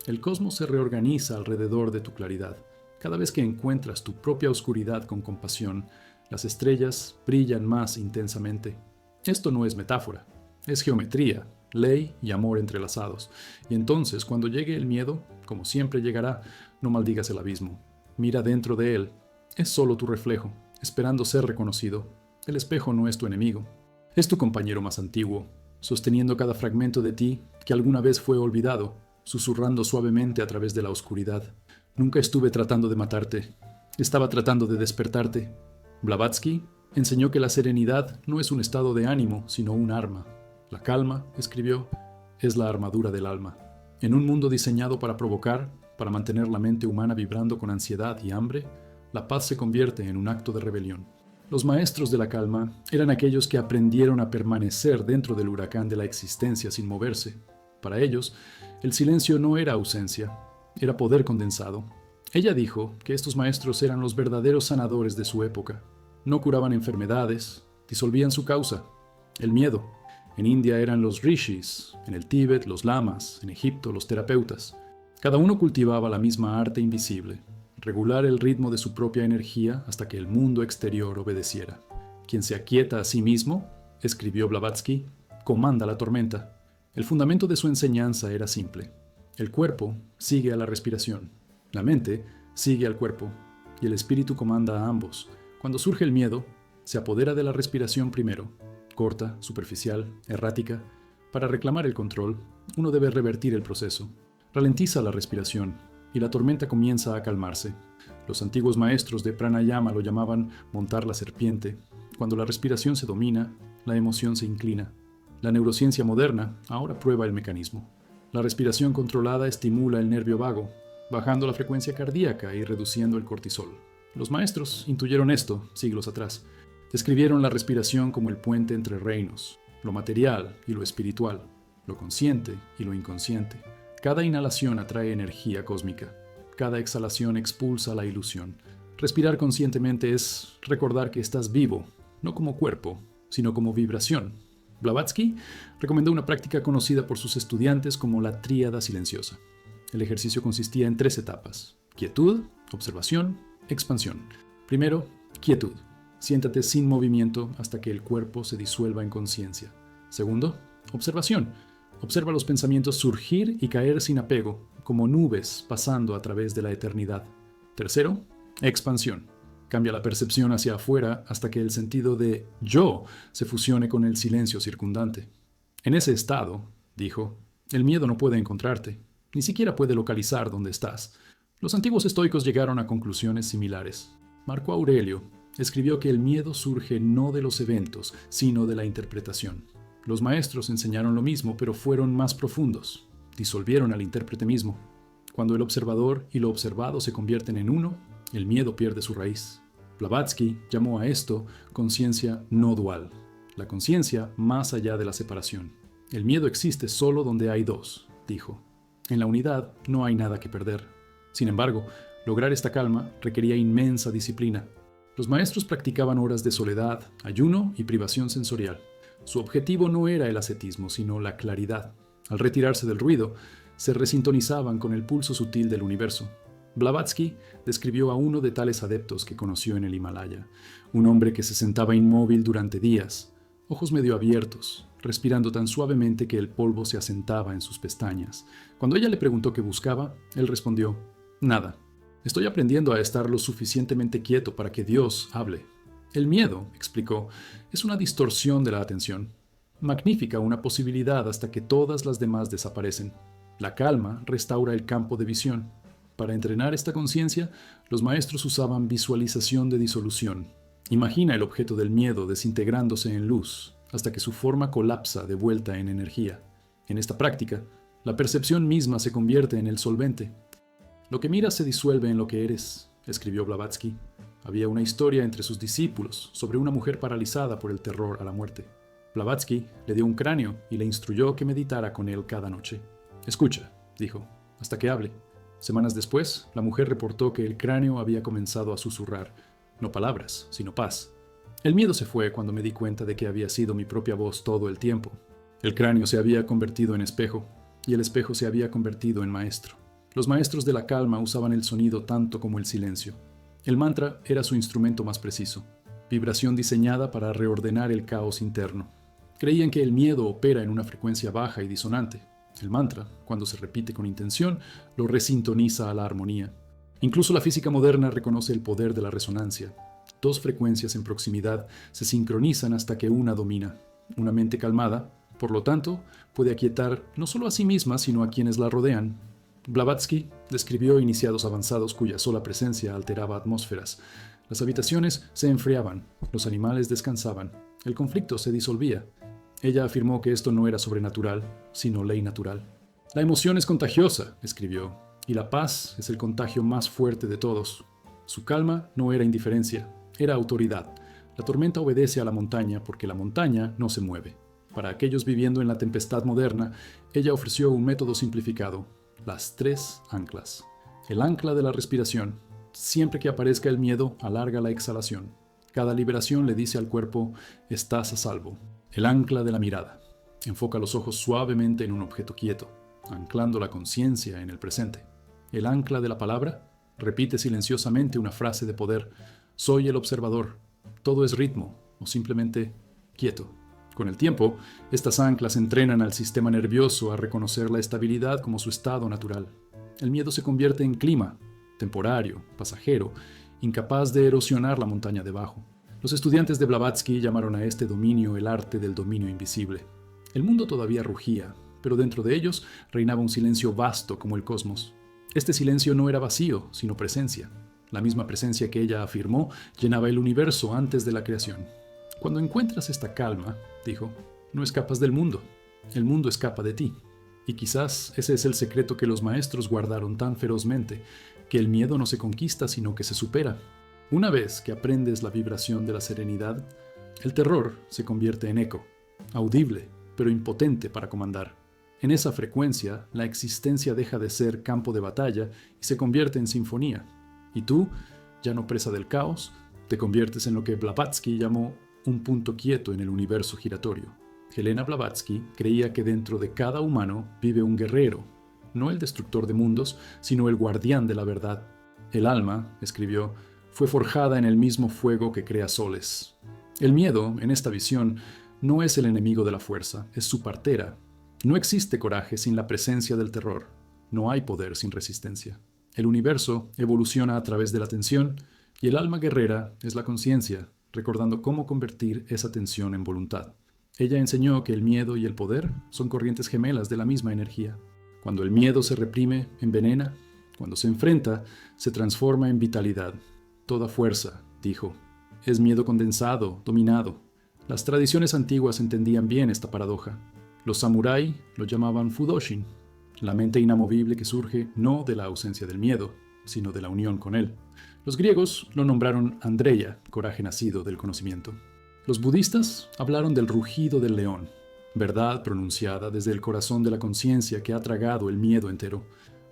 el cosmos se reorganiza alrededor de tu claridad. Cada vez que encuentras tu propia oscuridad con compasión, las estrellas brillan más intensamente. Esto no es metáfora, es geometría, ley y amor entrelazados. Y entonces, cuando llegue el miedo, como siempre llegará, no maldigas el abismo. Mira dentro de él. Es solo tu reflejo, esperando ser reconocido. El espejo no es tu enemigo. Es tu compañero más antiguo, sosteniendo cada fragmento de ti que alguna vez fue olvidado, susurrando suavemente a través de la oscuridad. Nunca estuve tratando de matarte. Estaba tratando de despertarte. Blavatsky enseñó que la serenidad no es un estado de ánimo, sino un arma. La calma, escribió, es la armadura del alma. En un mundo diseñado para provocar, para mantener la mente humana vibrando con ansiedad y hambre, la paz se convierte en un acto de rebelión. Los maestros de la calma eran aquellos que aprendieron a permanecer dentro del huracán de la existencia sin moverse. Para ellos, el silencio no era ausencia, era poder condensado. Ella dijo que estos maestros eran los verdaderos sanadores de su época. No curaban enfermedades, disolvían su causa, el miedo. En India eran los rishis, en el Tíbet los lamas, en Egipto los terapeutas. Cada uno cultivaba la misma arte invisible, regular el ritmo de su propia energía hasta que el mundo exterior obedeciera. Quien se aquieta a sí mismo, escribió Blavatsky, comanda la tormenta. El fundamento de su enseñanza era simple. El cuerpo sigue a la respiración, la mente sigue al cuerpo, y el espíritu comanda a ambos. Cuando surge el miedo, se apodera de la respiración primero, corta, superficial, errática. Para reclamar el control, uno debe revertir el proceso. Ralentiza la respiración, y la tormenta comienza a calmarse. Los antiguos maestros de pranayama lo llamaban montar la serpiente. Cuando la respiración se domina, la emoción se inclina. La neurociencia moderna ahora prueba el mecanismo. La respiración controlada estimula el nervio vago, bajando la frecuencia cardíaca y reduciendo el cortisol. Los maestros intuyeron esto siglos atrás. Describieron la respiración como el puente entre reinos, lo material y lo espiritual, lo consciente y lo inconsciente. Cada inhalación atrae energía cósmica. Cada exhalación expulsa la ilusión. Respirar conscientemente es recordar que estás vivo, no como cuerpo, sino como vibración. Blavatsky recomendó una práctica conocida por sus estudiantes como la tríada silenciosa. El ejercicio consistía en 3 etapas: quietud, observación, expansión. Primero, quietud. Siéntate sin movimiento hasta que el cuerpo se disuelva en conciencia. Segundo, observación. Observa los pensamientos surgir y caer sin apego, como nubes pasando a través de la eternidad. Tercero, expansión. Cambia la percepción hacia afuera hasta que el sentido de yo se fusione con el silencio circundante. En ese estado, dijo, el miedo no puede encontrarte, ni siquiera puede localizar dónde estás. Los antiguos estoicos llegaron a conclusiones similares. Marco Aurelio escribió que el miedo surge no de los eventos, sino de la interpretación. Los maestros enseñaron lo mismo, pero fueron más profundos. Disolvieron al intérprete mismo. Cuando el observador y lo observado se convierten en uno, el miedo pierde su raíz. Blavatsky llamó a esto conciencia no dual, la conciencia más allá de la separación. El miedo existe solo donde hay dos, dijo. En la unidad no hay nada que perder. Sin embargo, lograr esta calma requería inmensa disciplina. Los maestros practicaban horas de soledad, ayuno y privación sensorial. Su objetivo no era el ascetismo, sino la claridad. Al retirarse del ruido, se resintonizaban con el pulso sutil del universo. Blavatsky describió a uno de tales adeptos que conoció en el Himalaya, un hombre que se sentaba inmóvil durante días, ojos medio abiertos, respirando tan suavemente que el polvo se asentaba en sus pestañas. Cuando ella le preguntó qué buscaba, él respondió: nada. Estoy aprendiendo a estar lo suficientemente quieto para que Dios hable. El miedo, explicó, es una distorsión de la atención. Magnifica una posibilidad hasta que todas las demás desaparecen. La calma restaura el campo de visión. Para entrenar esta conciencia, los maestros usaban visualización de disolución. Imagina el objeto del miedo desintegrándose en luz, hasta que su forma colapsa de vuelta en energía. En esta práctica, la percepción misma se convierte en el solvente. Lo que miras se disuelve en lo que eres, escribió Blavatsky. Había una historia entre sus discípulos sobre una mujer paralizada por el terror a la muerte. Blavatsky le dio un cráneo y le instruyó que meditara con él cada noche. Escucha, dijo, hasta que hable. Semanas después, la mujer reportó que el cráneo había comenzado a susurrar, no palabras, sino paz. El miedo se fue cuando me di cuenta de que había sido mi propia voz todo el tiempo. El cráneo se había convertido en espejo, y el espejo se había convertido en maestro. Los maestros de la calma usaban el sonido tanto como el silencio. El mantra era su instrumento más preciso, vibración diseñada para reordenar el caos interno. Creían que el miedo opera en una frecuencia baja y disonante. El mantra, cuando se repite con intención, lo resintoniza a la armonía. Incluso la física moderna reconoce el poder de la resonancia. Dos frecuencias en proximidad se sincronizan hasta que una domina. Una mente calmada, por lo tanto, puede aquietar no solo a sí misma, sino a quienes la rodean. Blavatsky describió iniciados avanzados cuya sola presencia alteraba atmósferas. Las habitaciones se enfriaban, los animales descansaban, el conflicto se disolvía. Ella afirmó que esto no era sobrenatural, sino ley natural. La emoción es contagiosa, escribió, y la paz es el contagio más fuerte de todos. Su calma no era indiferencia, era autoridad. La tormenta obedece a la montaña porque la montaña no se mueve. Para aquellos viviendo en la tempestad moderna, ella ofreció un método simplificado: las 3 anclas. El ancla de la respiración. Siempre que aparezca el miedo, alarga la exhalación. Cada liberación le dice al cuerpo: estás a salvo. El ancla de la mirada. Enfoca los ojos suavemente en un objeto quieto, anclando la conciencia en el presente. El ancla de la palabra. Repite silenciosamente una frase de poder: soy el observador. Todo es ritmo, o simplemente quieto. Con el tiempo, estas anclas entrenan al sistema nervioso a reconocer la estabilidad como su estado natural. El miedo se convierte en clima, temporario, pasajero, incapaz de erosionar la montaña debajo. Los estudiantes de Blavatsky llamaron a este dominio el arte del dominio invisible. El mundo todavía rugía, pero dentro de ellos reinaba un silencio vasto como el cosmos. Este silencio no era vacío, sino presencia. La misma presencia que ella afirmó llenaba el universo antes de la creación. Cuando encuentras esta calma, dijo, no escapas del mundo. El mundo escapa de ti. Y quizás ese es el secreto que los maestros guardaron tan ferozmente, que el miedo no se conquista sino que se supera. Una vez que aprendes la vibración de la serenidad, el terror se convierte en eco, audible, pero impotente para comandar. En esa frecuencia, la existencia deja de ser campo de batalla y se convierte en sinfonía. Y tú, ya no presa del caos, te conviertes en lo que Blavatsky llamó un punto quieto en el universo giratorio. Helena Blavatsky creía que dentro de cada humano vive un guerrero, no el destructor de mundos, sino el guardián de la verdad. El alma, escribió, fue forjada en el mismo fuego que crea soles. El miedo, en esta visión, no es el enemigo de la fuerza, es su partera. No existe coraje sin la presencia del terror. No hay poder sin resistencia. El universo evoluciona a través de la tensión y el alma guerrera es la conciencia, recordando cómo convertir esa tensión en voluntad. Ella enseñó que el miedo y el poder son corrientes gemelas de la misma energía. Cuando el miedo se reprime, envenena. Cuando se enfrenta, se transforma en vitalidad. Toda fuerza, dijo, es miedo condensado, dominado. Las tradiciones antiguas entendían bien esta paradoja. Los samurái lo llamaban Fudoshin, la mente inamovible que surge no de la ausencia del miedo, sino de la unión con él. Los griegos lo nombraron Andreia, coraje nacido del conocimiento. Los budistas hablaron del rugido del león, verdad pronunciada desde el corazón de la conciencia que ha tragado el miedo entero.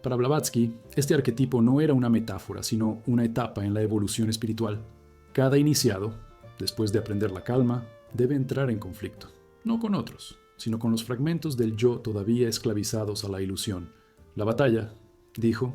Para Blavatsky, este arquetipo no era una metáfora, sino una etapa en la evolución espiritual. Cada iniciado, después de aprender la calma, debe entrar en conflicto, no con otros, sino con los fragmentos del yo todavía esclavizados a la ilusión. La batalla, dijo,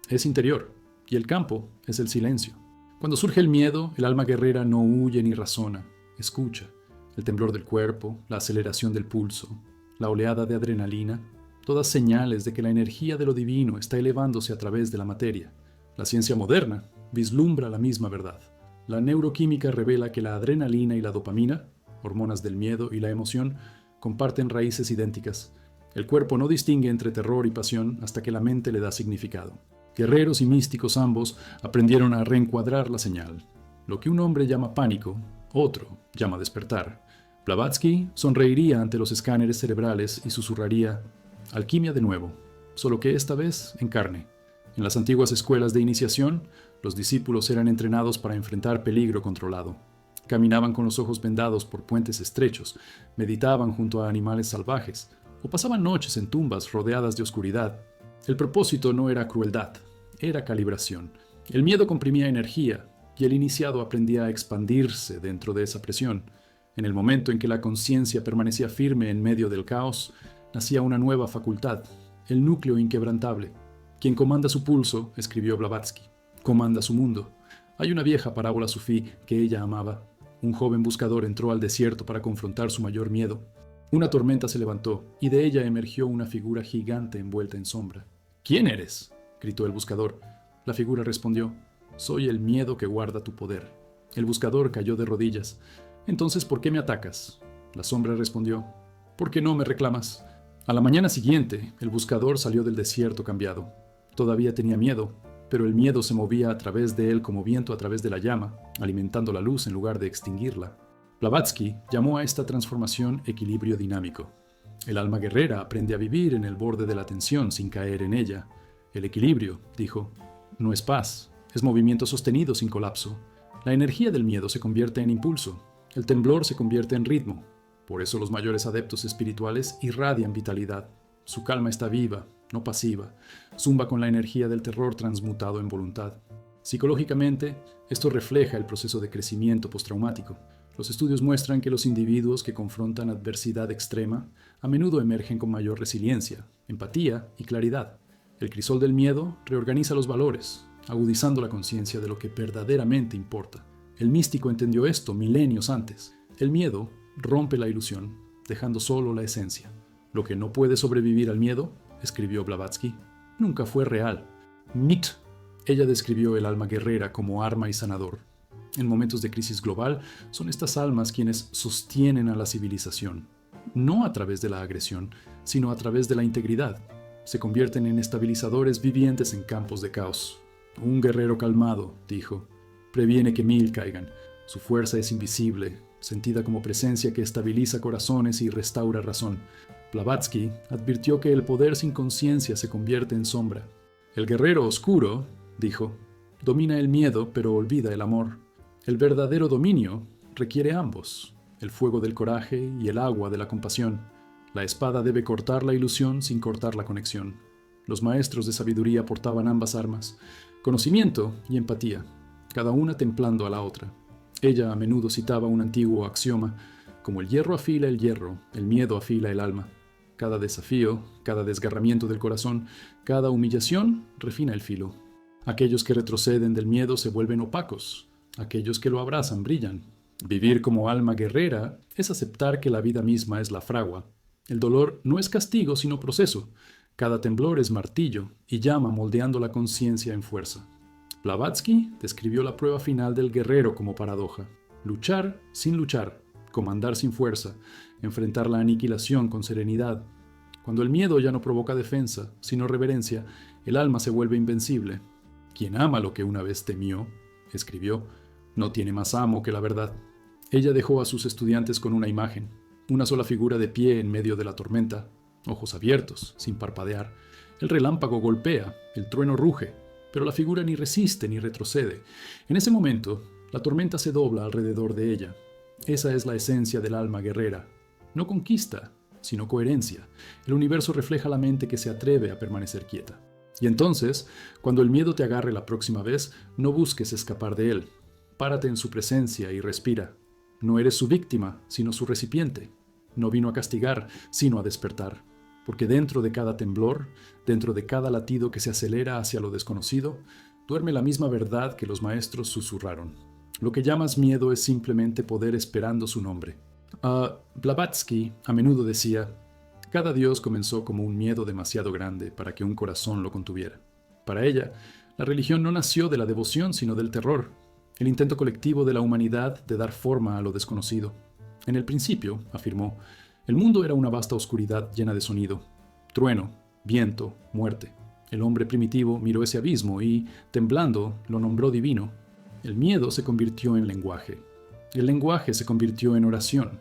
es interior, y el campo es el silencio. Cuando surge el miedo, el alma guerrera no huye ni razona, escucha. El temblor del cuerpo, la aceleración del pulso, la oleada de adrenalina, todas señales de que la energía de lo divino está elevándose a través de la materia. La ciencia moderna vislumbra la misma verdad. La neuroquímica revela que la adrenalina y la dopamina, hormonas del miedo y la emoción, comparten raíces idénticas. El cuerpo no distingue entre terror y pasión hasta que la mente le da significado. Guerreros y místicos ambos aprendieron a reencuadrar la señal. Lo que un hombre llama pánico, otro llama despertar. Blavatsky sonreiría ante los escáneres cerebrales y susurraría: alquimia de nuevo, solo que esta vez en carne. En las antiguas escuelas de iniciación, los discípulos eran entrenados para enfrentar peligro controlado. Caminaban con los ojos vendados por puentes estrechos, meditaban junto a animales salvajes, o pasaban noches en tumbas rodeadas de oscuridad. El propósito no era crueldad, era calibración. El miedo comprimía energía, y el iniciado aprendía a expandirse dentro de esa presión. En el momento en que la conciencia permanecía firme en medio del caos, nacía una nueva facultad, el núcleo inquebrantable. Quien comanda su pulso, escribió Blavatsky, comanda su mundo. Hay una vieja parábola sufí que ella amaba. Un joven buscador entró al desierto para confrontar su mayor miedo. Una tormenta se levantó, y de ella emergió una figura gigante envuelta en sombra. «¿Quién eres?», gritó el buscador. La figura respondió: «Soy el miedo que guarda tu poder». El buscador cayó de rodillas. «Entonces, ¿por qué me atacas?». La sombra respondió: «¿Por qué no me reclamas?». A la mañana siguiente, el buscador salió del desierto cambiado. Todavía tenía miedo, pero el miedo se movía a través de él como viento a través de la llama, alimentando la luz en lugar de extinguirla. Blavatsky llamó a esta transformación equilibrio dinámico. El alma guerrera aprende a vivir en el borde de la tensión sin caer en ella. El equilibrio, dijo, no es paz, es movimiento sostenido sin colapso. La energía del miedo se convierte en impulso, el temblor se convierte en ritmo. Por eso los mayores adeptos espirituales irradian vitalidad. Su calma está viva, no pasiva, zumba con la energía del terror transmutado en voluntad. Psicológicamente, esto refleja el proceso de crecimiento postraumático. Los estudios muestran que los individuos que confrontan adversidad extrema a menudo emergen con mayor resiliencia, empatía y claridad. El crisol del miedo reorganiza los valores, agudizando la conciencia de lo que verdaderamente importa. El místico entendió esto milenios antes. El miedo rompe la ilusión, dejando solo la esencia. Lo que no puede sobrevivir al miedo, escribió Blavatsky, nunca fue real. Mit. Ella describió el alma guerrera como arma y sanador. En momentos de crisis global, son estas almas quienes sostienen a la civilización, no a través de la agresión, sino a través de la integridad. Se convierten en estabilizadores vivientes en campos de caos. Un guerrero calmado, dijo, previene que 1000 caigan. Su fuerza es invisible, sentida como presencia que estabiliza corazones y restaura razón. Blavatsky advirtió que el poder sin conciencia se convierte en sombra. El guerrero oscuro, dijo, domina el miedo pero olvida el amor. El verdadero dominio requiere ambos, el fuego del coraje y el agua de la compasión. La espada debe cortar la ilusión sin cortar la conexión. Los maestros de sabiduría portaban ambas armas, conocimiento y empatía, cada una templando a la otra. Ella a menudo citaba un antiguo axioma: como el hierro afila el hierro, el miedo afila el alma. Cada desafío, cada desgarramiento del corazón, cada humillación refina el filo. Aquellos que retroceden del miedo se vuelven opacos. Aquellos que lo abrazan brillan. Vivir como alma guerrera es aceptar que la vida misma es la fragua. El dolor no es castigo, sino proceso. Cada temblor es martillo y llama moldeando la conciencia en fuerza. Blavatsky describió la prueba final del guerrero como paradoja. Luchar sin luchar, comandar sin fuerza, enfrentar la aniquilación con serenidad. Cuando el miedo ya no provoca defensa, sino reverencia, el alma se vuelve invencible. Quien ama lo que una vez temió, escribió, no tiene más amo que la verdad. Ella dejó a sus estudiantes con una imagen, una sola figura de pie en medio de la tormenta, ojos abiertos, sin parpadear. El relámpago golpea, el trueno ruge, pero la figura ni resiste ni retrocede. En ese momento, la tormenta se dobla alrededor de ella. Esa es la esencia del alma guerrera. No conquista, sino coherencia. El universo refleja la mente que se atreve a permanecer quieta. Y entonces, cuando el miedo te agarre la próxima vez, no busques escapar de él. Párate en su presencia y respira. No eres su víctima, sino su recipiente. No vino a castigar, sino a despertar. Porque dentro de cada temblor, dentro de cada latido que se acelera hacia lo desconocido, duerme la misma verdad que los maestros susurraron. Lo que llamas miedo es simplemente poder esperando su nombre. Blavatsky a menudo decía, cada dios comenzó como un miedo demasiado grande para que un corazón lo contuviera. Para ella, la religión no nació de la devoción, sino del terror, el intento colectivo de la humanidad de dar forma a lo desconocido. En el principio, afirmó, el mundo era una vasta oscuridad llena de sonido, trueno, viento, muerte. El hombre primitivo miró ese abismo y, temblando, lo nombró divino. El miedo se convirtió en lenguaje. El lenguaje se convirtió en oración.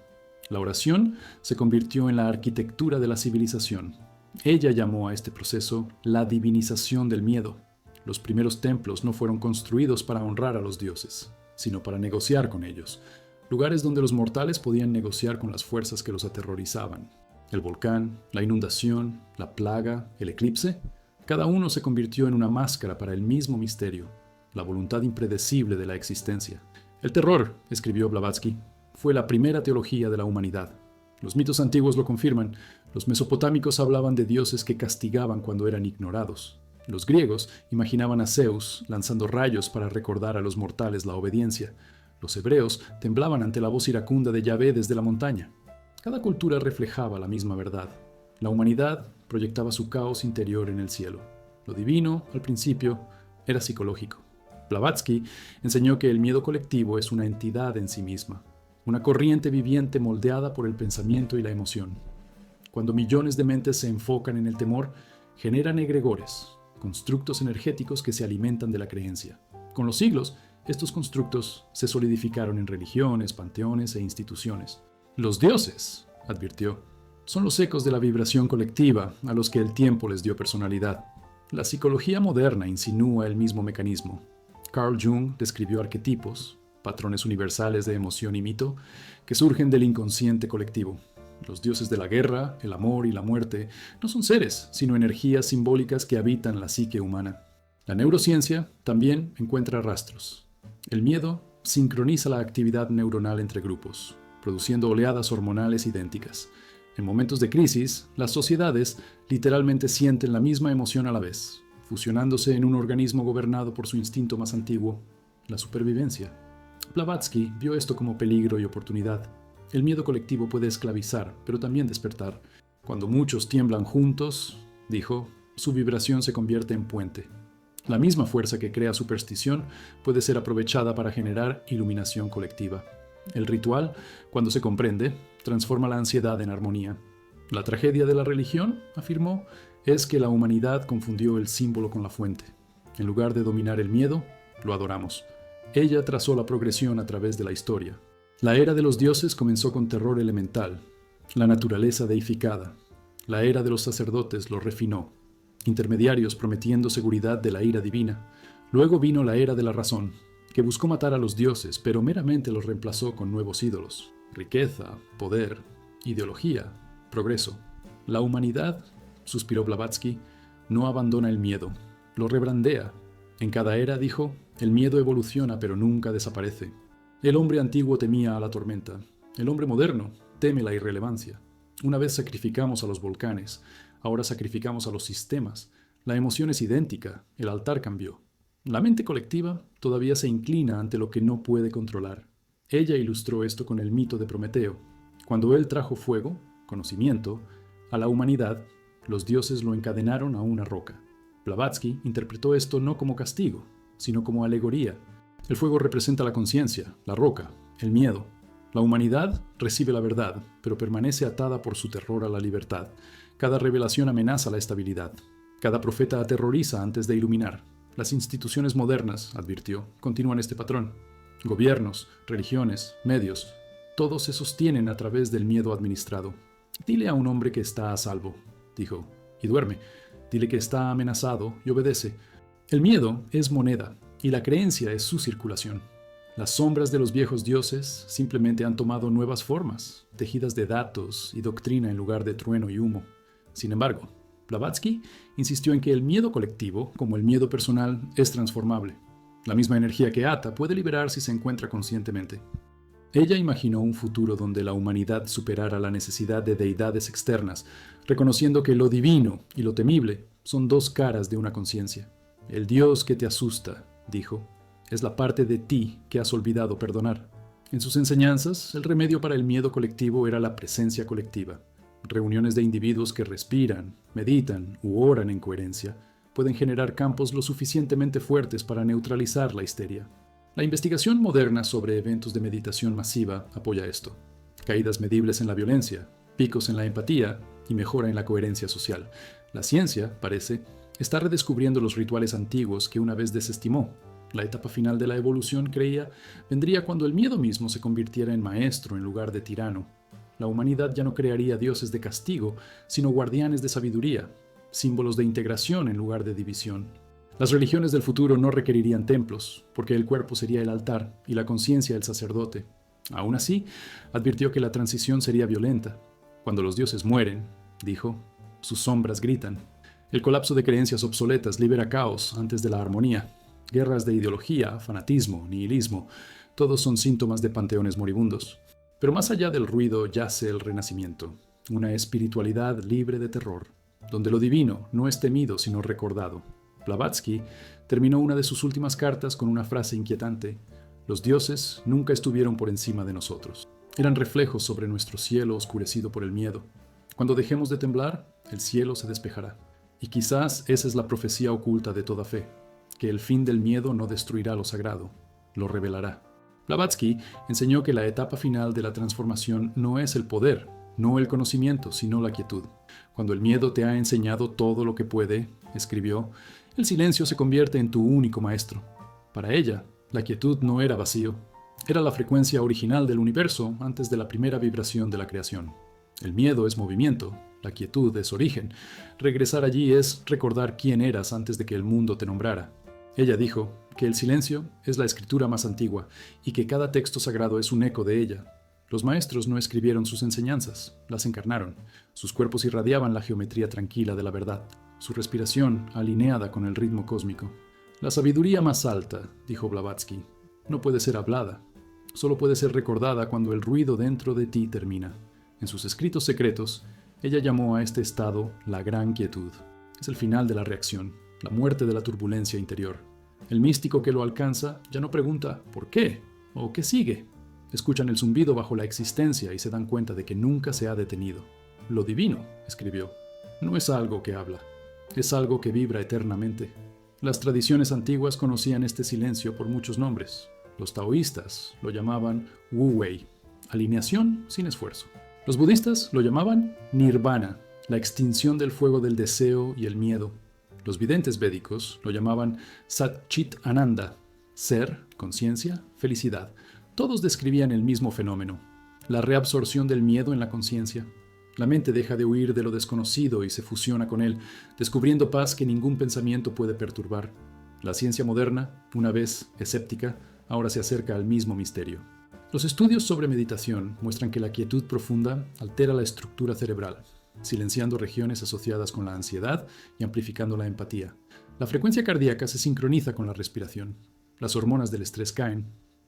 La oración se convirtió en la arquitectura de la civilización. Ella llamó a este proceso la divinización del miedo. Los primeros templos no fueron construidos para honrar a los dioses, sino para negociar con ellos. Lugares donde los mortales podían negociar con las fuerzas que los aterrorizaban. El volcán, la inundación, la plaga, el eclipse, cada uno se convirtió en una máscara para el mismo misterio, la voluntad impredecible de la existencia. El terror, escribió Blavatsky, fue la primera teología de la humanidad. Los mitos antiguos lo confirman. Los mesopotámicos hablaban de dioses que castigaban cuando eran ignorados. Los griegos imaginaban a Zeus lanzando rayos para recordar a los mortales la obediencia. Los hebreos temblaban ante la voz iracunda de Yahvé desde la montaña. Cada cultura reflejaba la misma verdad. La humanidad proyectaba su caos interior en el cielo. Lo divino, al principio, era psicológico. Blavatsky enseñó que el miedo colectivo es una entidad en sí misma, una corriente viviente moldeada por el pensamiento y la emoción. Cuando millones de mentes se enfocan en el temor, generan egregores, constructos energéticos que se alimentan de la creencia. Con los siglos, estos constructos se solidificaron en religiones, panteones e instituciones. Los dioses, advirtió, son los ecos de la vibración colectiva a los que el tiempo les dio personalidad. La psicología moderna insinúa el mismo mecanismo. Carl Jung describió arquetipos, patrones universales de emoción y mito, que surgen del inconsciente colectivo. Los dioses de la guerra, el amor y la muerte no son seres, sino energías simbólicas que habitan la psique humana. La neurociencia también encuentra rastros. El miedo sincroniza la actividad neuronal entre grupos, produciendo oleadas hormonales idénticas. En momentos de crisis, las sociedades literalmente sienten la misma emoción a la vez, fusionándose en un organismo gobernado por su instinto más antiguo, la supervivencia. Blavatsky vio esto como peligro y oportunidad. El miedo colectivo puede esclavizar, pero también despertar. Cuando muchos tiemblan juntos, dijo, su vibración se convierte en puente. La misma fuerza que crea superstición puede ser aprovechada para generar iluminación colectiva. El ritual, cuando se comprende, transforma la ansiedad en armonía. La tragedia de la religión, afirmó, es que la humanidad confundió el símbolo con la fuente. En lugar de dominar el miedo, lo adoramos. Ella trazó la progresión a través de la historia. La era de los dioses comenzó con terror elemental, la naturaleza deificada. La era de los sacerdotes lo refinó, intermediarios prometiendo seguridad de la ira divina. Luego vino la era de la razón, que buscó matar a los dioses, pero meramente los reemplazó con nuevos ídolos. Riqueza, poder, ideología, progreso. La humanidad, suspiró Blavatsky, no abandona el miedo, lo rebrandea. En cada era, dijo, el miedo evoluciona pero nunca desaparece. El hombre antiguo temía a la tormenta. El hombre moderno teme la irrelevancia. Una vez sacrificamos a los volcanes, ahora sacrificamos a los sistemas. La emoción es idéntica, el altar cambió. La mente colectiva todavía se inclina ante lo que no puede controlar. Ella ilustró esto con el mito de Prometeo. Cuando él trajo fuego, conocimiento, a la humanidad, los dioses lo encadenaron a una roca. Blavatsky interpretó esto no como castigo, sino como alegoría. El fuego representa la conciencia, la roca, el miedo. La humanidad recibe la verdad, pero permanece atada por su terror a la libertad. Cada revelación amenaza la estabilidad. Cada profeta aterroriza antes de iluminar. Las instituciones modernas, advirtió, continúan este patrón. Gobiernos, religiones, medios, todos se sostienen a través del miedo administrado. Dile a un hombre que está a salvo, dijo, y duerme. Dile que está amenazado y obedece. El miedo es moneda y la creencia es su circulación. Las sombras de los viejos dioses simplemente han tomado nuevas formas, tejidas de datos y doctrina en lugar de trueno y humo. Sin embargo, Blavatsky insistió en que el miedo colectivo, como el miedo personal, es transformable. La misma energía que ata puede liberar si se encuentra conscientemente. Ella imaginó un futuro donde la humanidad superara la necesidad de deidades externas, reconociendo que lo divino y lo temible son dos caras de una conciencia. El Dios que te asusta, dijo, es la parte de ti que has olvidado perdonar. En sus enseñanzas, el remedio para el miedo colectivo era la presencia colectiva. Reuniones de individuos que respiran, meditan u oran en coherencia pueden generar campos lo suficientemente fuertes para neutralizar la histeria. La investigación moderna sobre eventos de meditación masiva apoya esto. Caídas medibles en la violencia, picos en la empatía y mejora en la coherencia social. La ciencia, parece, está redescubriendo los rituales antiguos que una vez desestimó. La etapa final de la evolución, creía, vendría cuando el miedo mismo se convirtiera en maestro en lugar de tirano. La humanidad ya no crearía dioses de castigo, sino guardianes de sabiduría, símbolos de integración en lugar de división. Las religiones del futuro no requerirían templos, porque el cuerpo sería el altar y la conciencia el sacerdote. Aún así, advirtió que la transición sería violenta. Cuando los dioses mueren, dijo, sus sombras gritan. El colapso de creencias obsoletas libera caos antes de la armonía. Guerras de ideología, fanatismo, nihilismo, todos son síntomas de panteones moribundos. Pero más allá del ruido yace el renacimiento, una espiritualidad libre de terror, donde lo divino no es temido sino recordado. Blavatsky terminó una de sus últimas cartas con una frase inquietante: los dioses nunca estuvieron por encima de nosotros. Eran reflejos sobre nuestro cielo oscurecido por el miedo. Cuando dejemos de temblar, el cielo se despejará. Y quizás esa es la profecía oculta de toda fe, que el fin del miedo no destruirá lo sagrado, lo revelará. Blavatsky enseñó que la etapa final de la transformación no es el poder, no el conocimiento, sino la quietud. Cuando el miedo te ha enseñado todo lo que puede, escribió, el silencio se convierte en tu único maestro. Para ella, la quietud no era vacío. Era la frecuencia original del universo antes de la primera vibración de la creación. El miedo es movimiento, la quietud es origen. Regresar allí es recordar quién eras antes de que el mundo te nombrara. Ella dijo que el silencio es la escritura más antigua y que cada texto sagrado es un eco de ella. Los maestros no escribieron sus enseñanzas, las encarnaron. Sus cuerpos irradiaban la geometría tranquila de la verdad, su respiración alineada con el ritmo cósmico. La sabiduría más alta, dijo Blavatsky, no puede ser hablada, solo puede ser recordada cuando el ruido dentro de ti termina. En sus escritos secretos, ella llamó a este estado la gran quietud. Es el final de la reacción, la muerte de la turbulencia interior. El místico que lo alcanza ya no pregunta ¿por qué? ¿O qué sigue? Escuchan el zumbido bajo la existencia y se dan cuenta de que nunca se ha detenido. Lo divino, escribió, no es algo que habla, es algo que vibra eternamente. Las tradiciones antiguas conocían este silencio por muchos nombres. Los taoístas lo llamaban wu-wei, alineación sin esfuerzo. Los budistas lo llamaban nirvana, la extinción del fuego del deseo y el miedo. Los videntes védicos lo llamaban Sat-Chit Ananda, ser, conciencia, felicidad. Todos describían el mismo fenómeno, la reabsorción del miedo en la conciencia. La mente deja de huir de lo desconocido y se fusiona con él, descubriendo paz que ningún pensamiento puede perturbar. La ciencia moderna, una vez escéptica, ahora se acerca al mismo misterio. Los estudios sobre meditación muestran que la quietud profunda altera la estructura cerebral, silenciando regiones asociadas con la ansiedad y amplificando la empatía. La frecuencia cardíaca se sincroniza con la respiración. Las hormonas del estrés caen.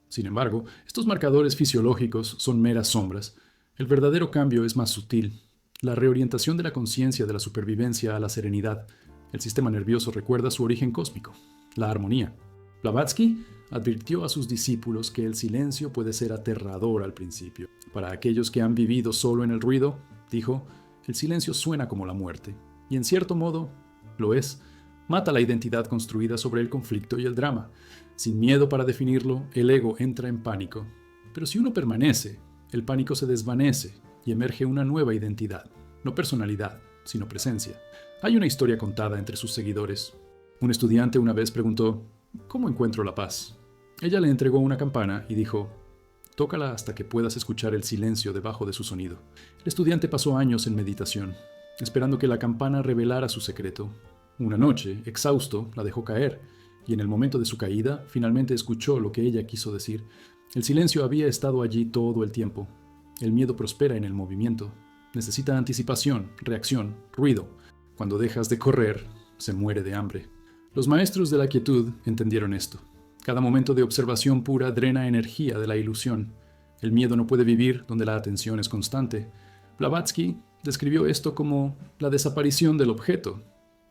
Sin embargo, estos marcadores fisiológicos son meras sombras. El verdadero cambio es más sutil. La reorientación de la conciencia de la supervivencia a la serenidad. El sistema nervioso recuerda su origen cósmico, la armonía. Blavatsky advirtió a sus discípulos que el silencio puede ser aterrador al principio. Para aquellos que han vivido solo en el ruido, dijo, el silencio suena como la muerte. Y en cierto modo, lo es. Mata la identidad construida sobre el conflicto y el drama. Sin miedo para definirlo, el ego entra en pánico. Pero si uno permanece, el pánico se desvanece y emerge una nueva identidad. No personalidad, sino presencia. Hay una historia contada entre sus seguidores. Un estudiante una vez preguntó, ¿cómo encuentro la paz? Ella le entregó una campana y dijo, tócala hasta que puedas escuchar el silencio debajo de su sonido. El estudiante pasó años en meditación, esperando que la campana revelara su secreto. Una noche, exhausto, la dejó caer, y en el momento de su caída, finalmente escuchó lo que ella quiso decir. El silencio había estado allí todo el tiempo. El miedo prospera en el movimiento. Necesita anticipación, reacción, ruido. Cuando dejas de correr, se muere de hambre. Los maestros de la quietud entendieron esto. Cada momento de observación pura drena energía de la ilusión. El miedo no puede vivir donde la atención es constante. Blavatsky describió esto como la desaparición del objeto.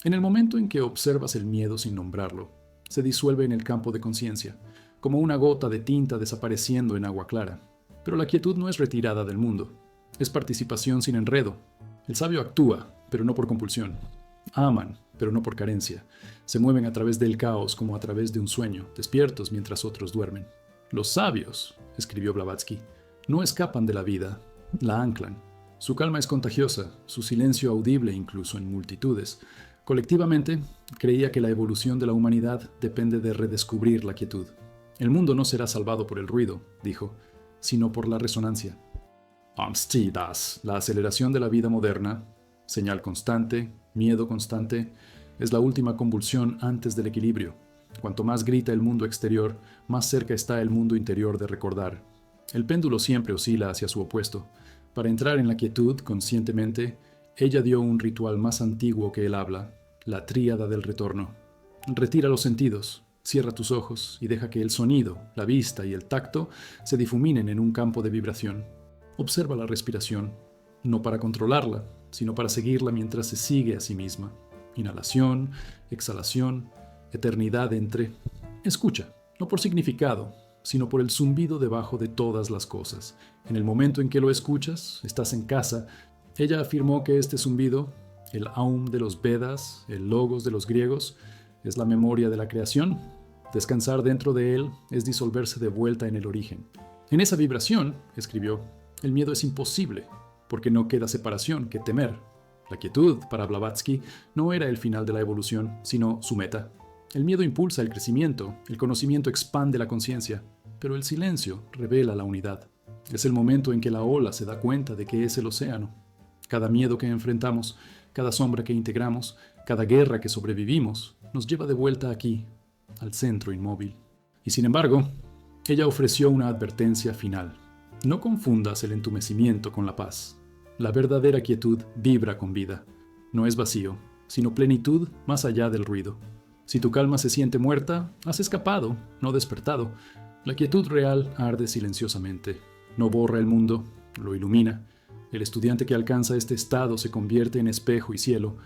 En el momento en que observas el miedo sin nombrarlo, se disuelve en el campo de conciencia, como una gota de tinta desapareciendo en agua clara. Pero la quietud no es retirada del mundo, es participación sin enredo. El sabio actúa, pero no por compulsión. Aman, pero no por carencia. Se mueven a través del caos como a través de un sueño, despiertos mientras otros duermen. Los sabios, escribió Blavatsky, no escapan de la vida, la anclan. Su calma es contagiosa, su silencio audible incluso en multitudes. Colectivamente, creía que la evolución de la humanidad depende de redescubrir la quietud. El mundo no será salvado por el ruido, dijo, sino por la resonancia. Amstidas, la aceleración de la vida moderna, señal constante, miedo constante, es la última convulsión antes del equilibrio. Cuanto más grita el mundo exterior, más cerca está el mundo interior de recordar. El péndulo siempre oscila hacia su opuesto. Para entrar en la quietud conscientemente, ella dio un ritual más antiguo que el habla, la tríada del retorno. Retira los sentidos, cierra tus ojos y deja que el sonido, la vista y el tacto se difuminen en un campo de vibración. Observa la respiración, no para controlarla, sino para seguirla mientras se sigue a sí misma. Inhalación, exhalación, eternidad entre. Escucha, no por significado, sino por el zumbido debajo de todas las cosas. En el momento en que lo escuchas, estás en casa. Ella afirmó que este zumbido, el Aum de los Vedas, el Logos de los griegos, es la memoria de la creación. Descansar dentro de él es disolverse de vuelta en el origen. En esa vibración, escribió, el miedo es imposible, porque no queda separación que temer. La quietud, para Blavatsky, no era el final de la evolución, sino su meta. El miedo impulsa el crecimiento, el conocimiento expande la conciencia, pero el silencio revela la unidad. Es el momento en que la ola se da cuenta de que es el océano. Cada miedo que enfrentamos, cada sombra que integramos, cada guerra que sobrevivimos, nos lleva de vuelta aquí, al centro inmóvil. Y sin embargo, ella ofreció una advertencia final. No confundas el entumecimiento con la paz. La verdadera quietud vibra con vida. No es vacío, sino plenitud más allá del ruido. Si tu calma se siente muerta, has escapado, no despertado. La quietud real arde silenciosamente. No borra el mundo, lo ilumina. El estudiante que alcanza este estado se convierte en espejo y cielo,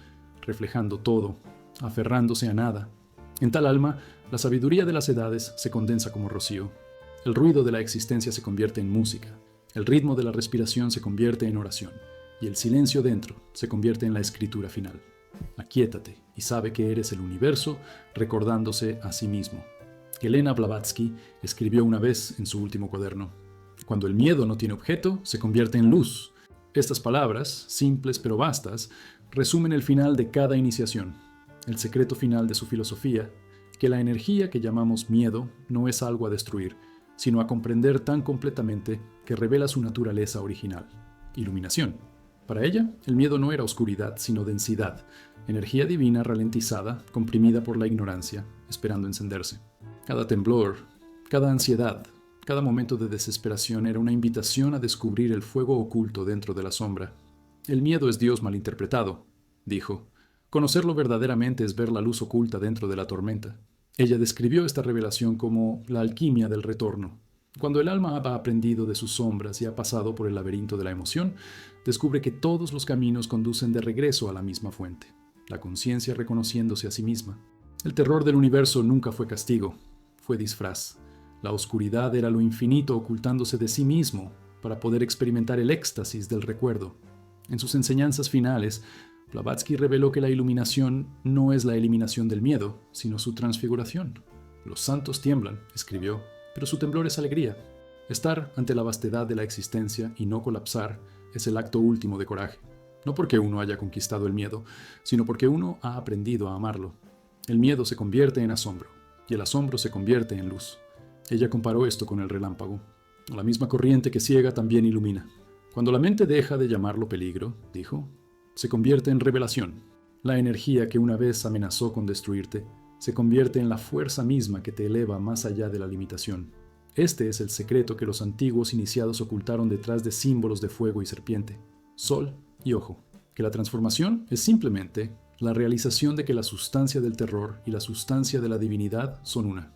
reflejando todo, aferrándose a nada. En tal alma, la sabiduría de las edades se condensa como rocío. El ruido de la existencia se convierte en música, el ritmo de la respiración se convierte en oración, y el silencio dentro se convierte en la escritura final. Aquíétate y sabe que eres el universo recordándose a sí mismo. Elena Blavatsky escribió una vez en su último cuaderno, cuando el miedo no tiene objeto, se convierte en luz. Estas palabras, simples pero vastas, resumen el final de cada iniciación, el secreto final de su filosofía, que la energía que llamamos miedo no es algo a destruir, sino a comprender tan completamente que revela su naturaleza original, iluminación. Para ella, el miedo no era oscuridad, sino densidad, energía divina ralentizada, comprimida por la ignorancia, esperando encenderse. Cada temblor, cada ansiedad, cada momento de desesperación era una invitación a descubrir el fuego oculto dentro de la sombra. El miedo es Dios malinterpretado, dijo. Conocerlo verdaderamente es ver la luz oculta dentro de la tormenta. Ella describió esta revelación como la alquimia del retorno. Cuando el alma ha aprendido de sus sombras y ha pasado por el laberinto de la emoción, descubre que todos los caminos conducen de regreso a la misma fuente, la conciencia reconociéndose a sí misma. El terror del universo nunca fue castigo, fue disfraz. La oscuridad era lo infinito ocultándose de sí mismo para poder experimentar el éxtasis del recuerdo. En sus enseñanzas finales, Blavatsky reveló que la iluminación no es la eliminación del miedo, sino su transfiguración. Los santos tiemblan, escribió, pero su temblor es alegría. Estar ante la vastedad de la existencia y no colapsar es el acto último de coraje. No porque uno haya conquistado el miedo, sino porque uno ha aprendido a amarlo. El miedo se convierte en asombro, y el asombro se convierte en luz. Ella comparó esto con el relámpago. La misma corriente que ciega también ilumina. Cuando la mente deja de llamarlo peligro, dijo, se convierte en revelación. La energía que una vez amenazó con destruirte se convierte en la fuerza misma que te eleva más allá de la limitación. Este es el secreto que los antiguos iniciados ocultaron detrás de símbolos de fuego y serpiente, sol y ojo. Que la transformación es simplemente la realización de que la sustancia del terror y la sustancia de la divinidad son una.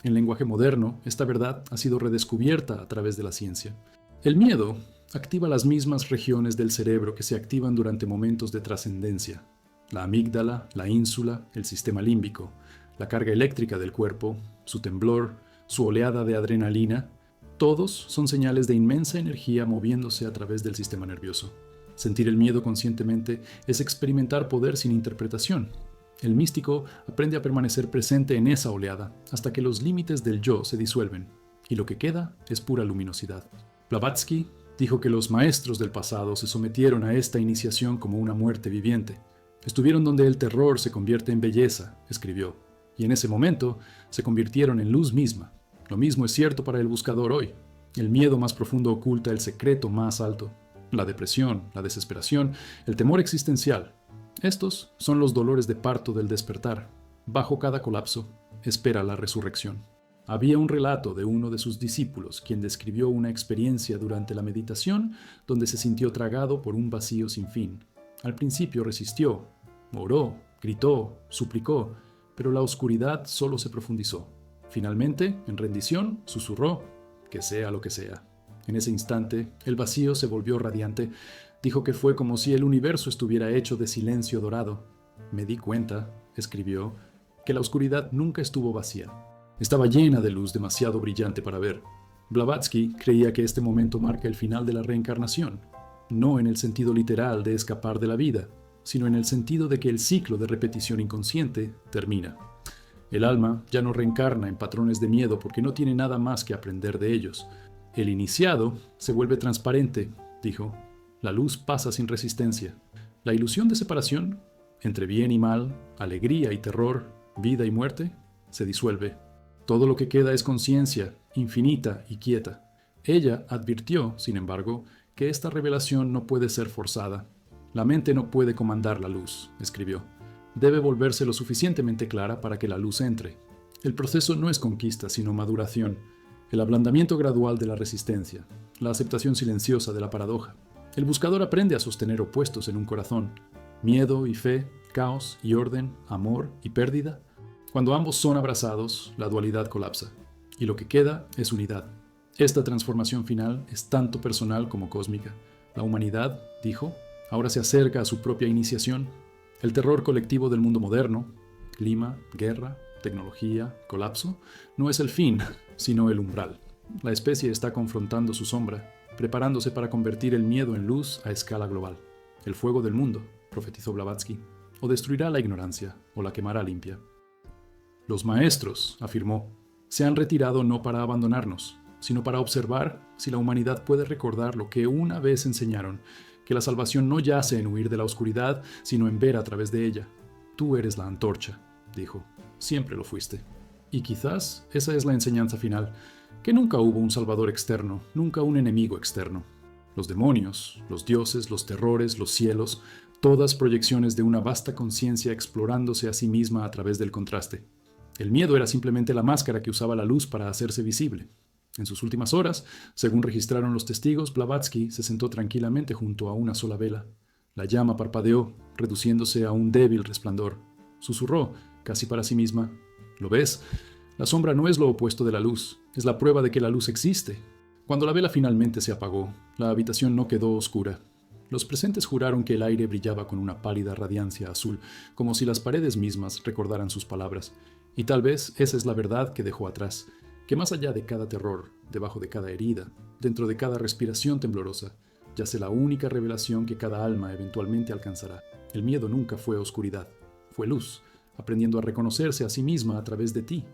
En lenguaje moderno, esta verdad ha sido redescubierta a través de la ciencia. El miedo activa las mismas regiones del cerebro que se activan durante momentos de trascendencia. La amígdala, la ínsula, el sistema límbico, la carga eléctrica del cuerpo, su temblor, su oleada de adrenalina, todos son señales de inmensa energía moviéndose a través del sistema nervioso. Sentir el miedo conscientemente es experimentar poder sin interpretación. El místico aprende a permanecer presente en esa oleada hasta que los límites del yo se disuelven, y lo que queda es pura luminosidad. Blavatsky dijo que los maestros del pasado se sometieron a esta iniciación como una muerte viviente. Estuvieron donde el terror se convierte en belleza, escribió, y en ese momento se convirtieron en luz misma. Lo mismo es cierto para el buscador hoy. El miedo más profundo oculta el secreto más alto. La depresión, la desesperación, el temor existencial. Estos son los dolores de parto del despertar. Bajo cada colapso, espera la resurrección. Había un relato de uno de sus discípulos quien describió una experiencia durante la meditación donde se sintió tragado por un vacío sin fin. Al principio resistió, oró, gritó, suplicó, pero la oscuridad solo se profundizó. Finalmente, en rendición, susurró, que sea lo que sea. En ese instante, el vacío se volvió radiante. Dijo que fue como si el universo estuviera hecho de silencio dorado. Me di cuenta, escribió, que la oscuridad nunca estuvo vacía. Estaba llena de luz demasiado brillante para ver. Blavatsky creía que este momento marca el final de la reencarnación, no en el sentido literal de escapar de la vida, sino en el sentido de que el ciclo de repetición inconsciente termina. El alma ya no reencarna en patrones de miedo porque no tiene nada más que aprender de ellos. El iniciado se vuelve transparente, dijo. La luz pasa sin resistencia. La ilusión de separación, entre bien y mal, alegría y terror, vida y muerte, se disuelve. Todo lo que queda es conciencia, infinita y quieta. Ella advirtió, sin embargo, que esta revelación no puede ser forzada. La mente no puede comandar la luz, escribió. Debe volverse lo suficientemente clara para que la luz entre. El proceso no es conquista, sino maduración. El ablandamiento gradual de la resistencia, la aceptación silenciosa de la paradoja. El buscador aprende a sostener opuestos en un corazón, miedo y fe, caos y orden, amor y pérdida. Cuando ambos son abrazados, la dualidad colapsa, y lo que queda es unidad. Esta transformación final es tanto personal como cósmica. La humanidad, dijo, ahora se acerca a su propia iniciación. El terror colectivo del mundo moderno, clima, guerra, tecnología, colapso, no es el fin, sino el umbral. La especie está confrontando su sombra, preparándose para convertir el miedo en luz a escala global. El fuego del mundo, profetizó Blavatsky, o destruirá la ignorancia, o la quemará limpia. Los maestros, afirmó, se han retirado no para abandonarnos, sino para observar si la humanidad puede recordar lo que una vez enseñaron, que la salvación no yace en huir de la oscuridad, sino en ver a través de ella. Tú eres la antorcha, dijo. Siempre lo fuiste. Y quizás esa es la enseñanza final, que nunca hubo un salvador externo, nunca un enemigo externo. Los demonios, los dioses, los terrores, los cielos, todas proyecciones de una vasta conciencia explorándose a sí misma a través del contraste. El miedo era simplemente la máscara que usaba la luz para hacerse visible. En sus últimas horas, según registraron los testigos, Blavatsky se sentó tranquilamente junto a una sola vela. La llama parpadeó, reduciéndose a un débil resplandor. Susurró, casi para sí misma, ¿lo ves? La sombra no es lo opuesto de la luz, es la prueba de que la luz existe. Cuando la vela finalmente se apagó, la habitación no quedó oscura. Los presentes juraron que el aire brillaba con una pálida radiancia azul, como si las paredes mismas recordaran sus palabras. Y tal vez esa es la verdad que dejó atrás, que más allá de cada terror, debajo de cada herida, dentro de cada respiración temblorosa, yace la única revelación que cada alma eventualmente alcanzará. El miedo nunca fue oscuridad, fue luz, aprendiendo a reconocerse a sí misma a través de ti,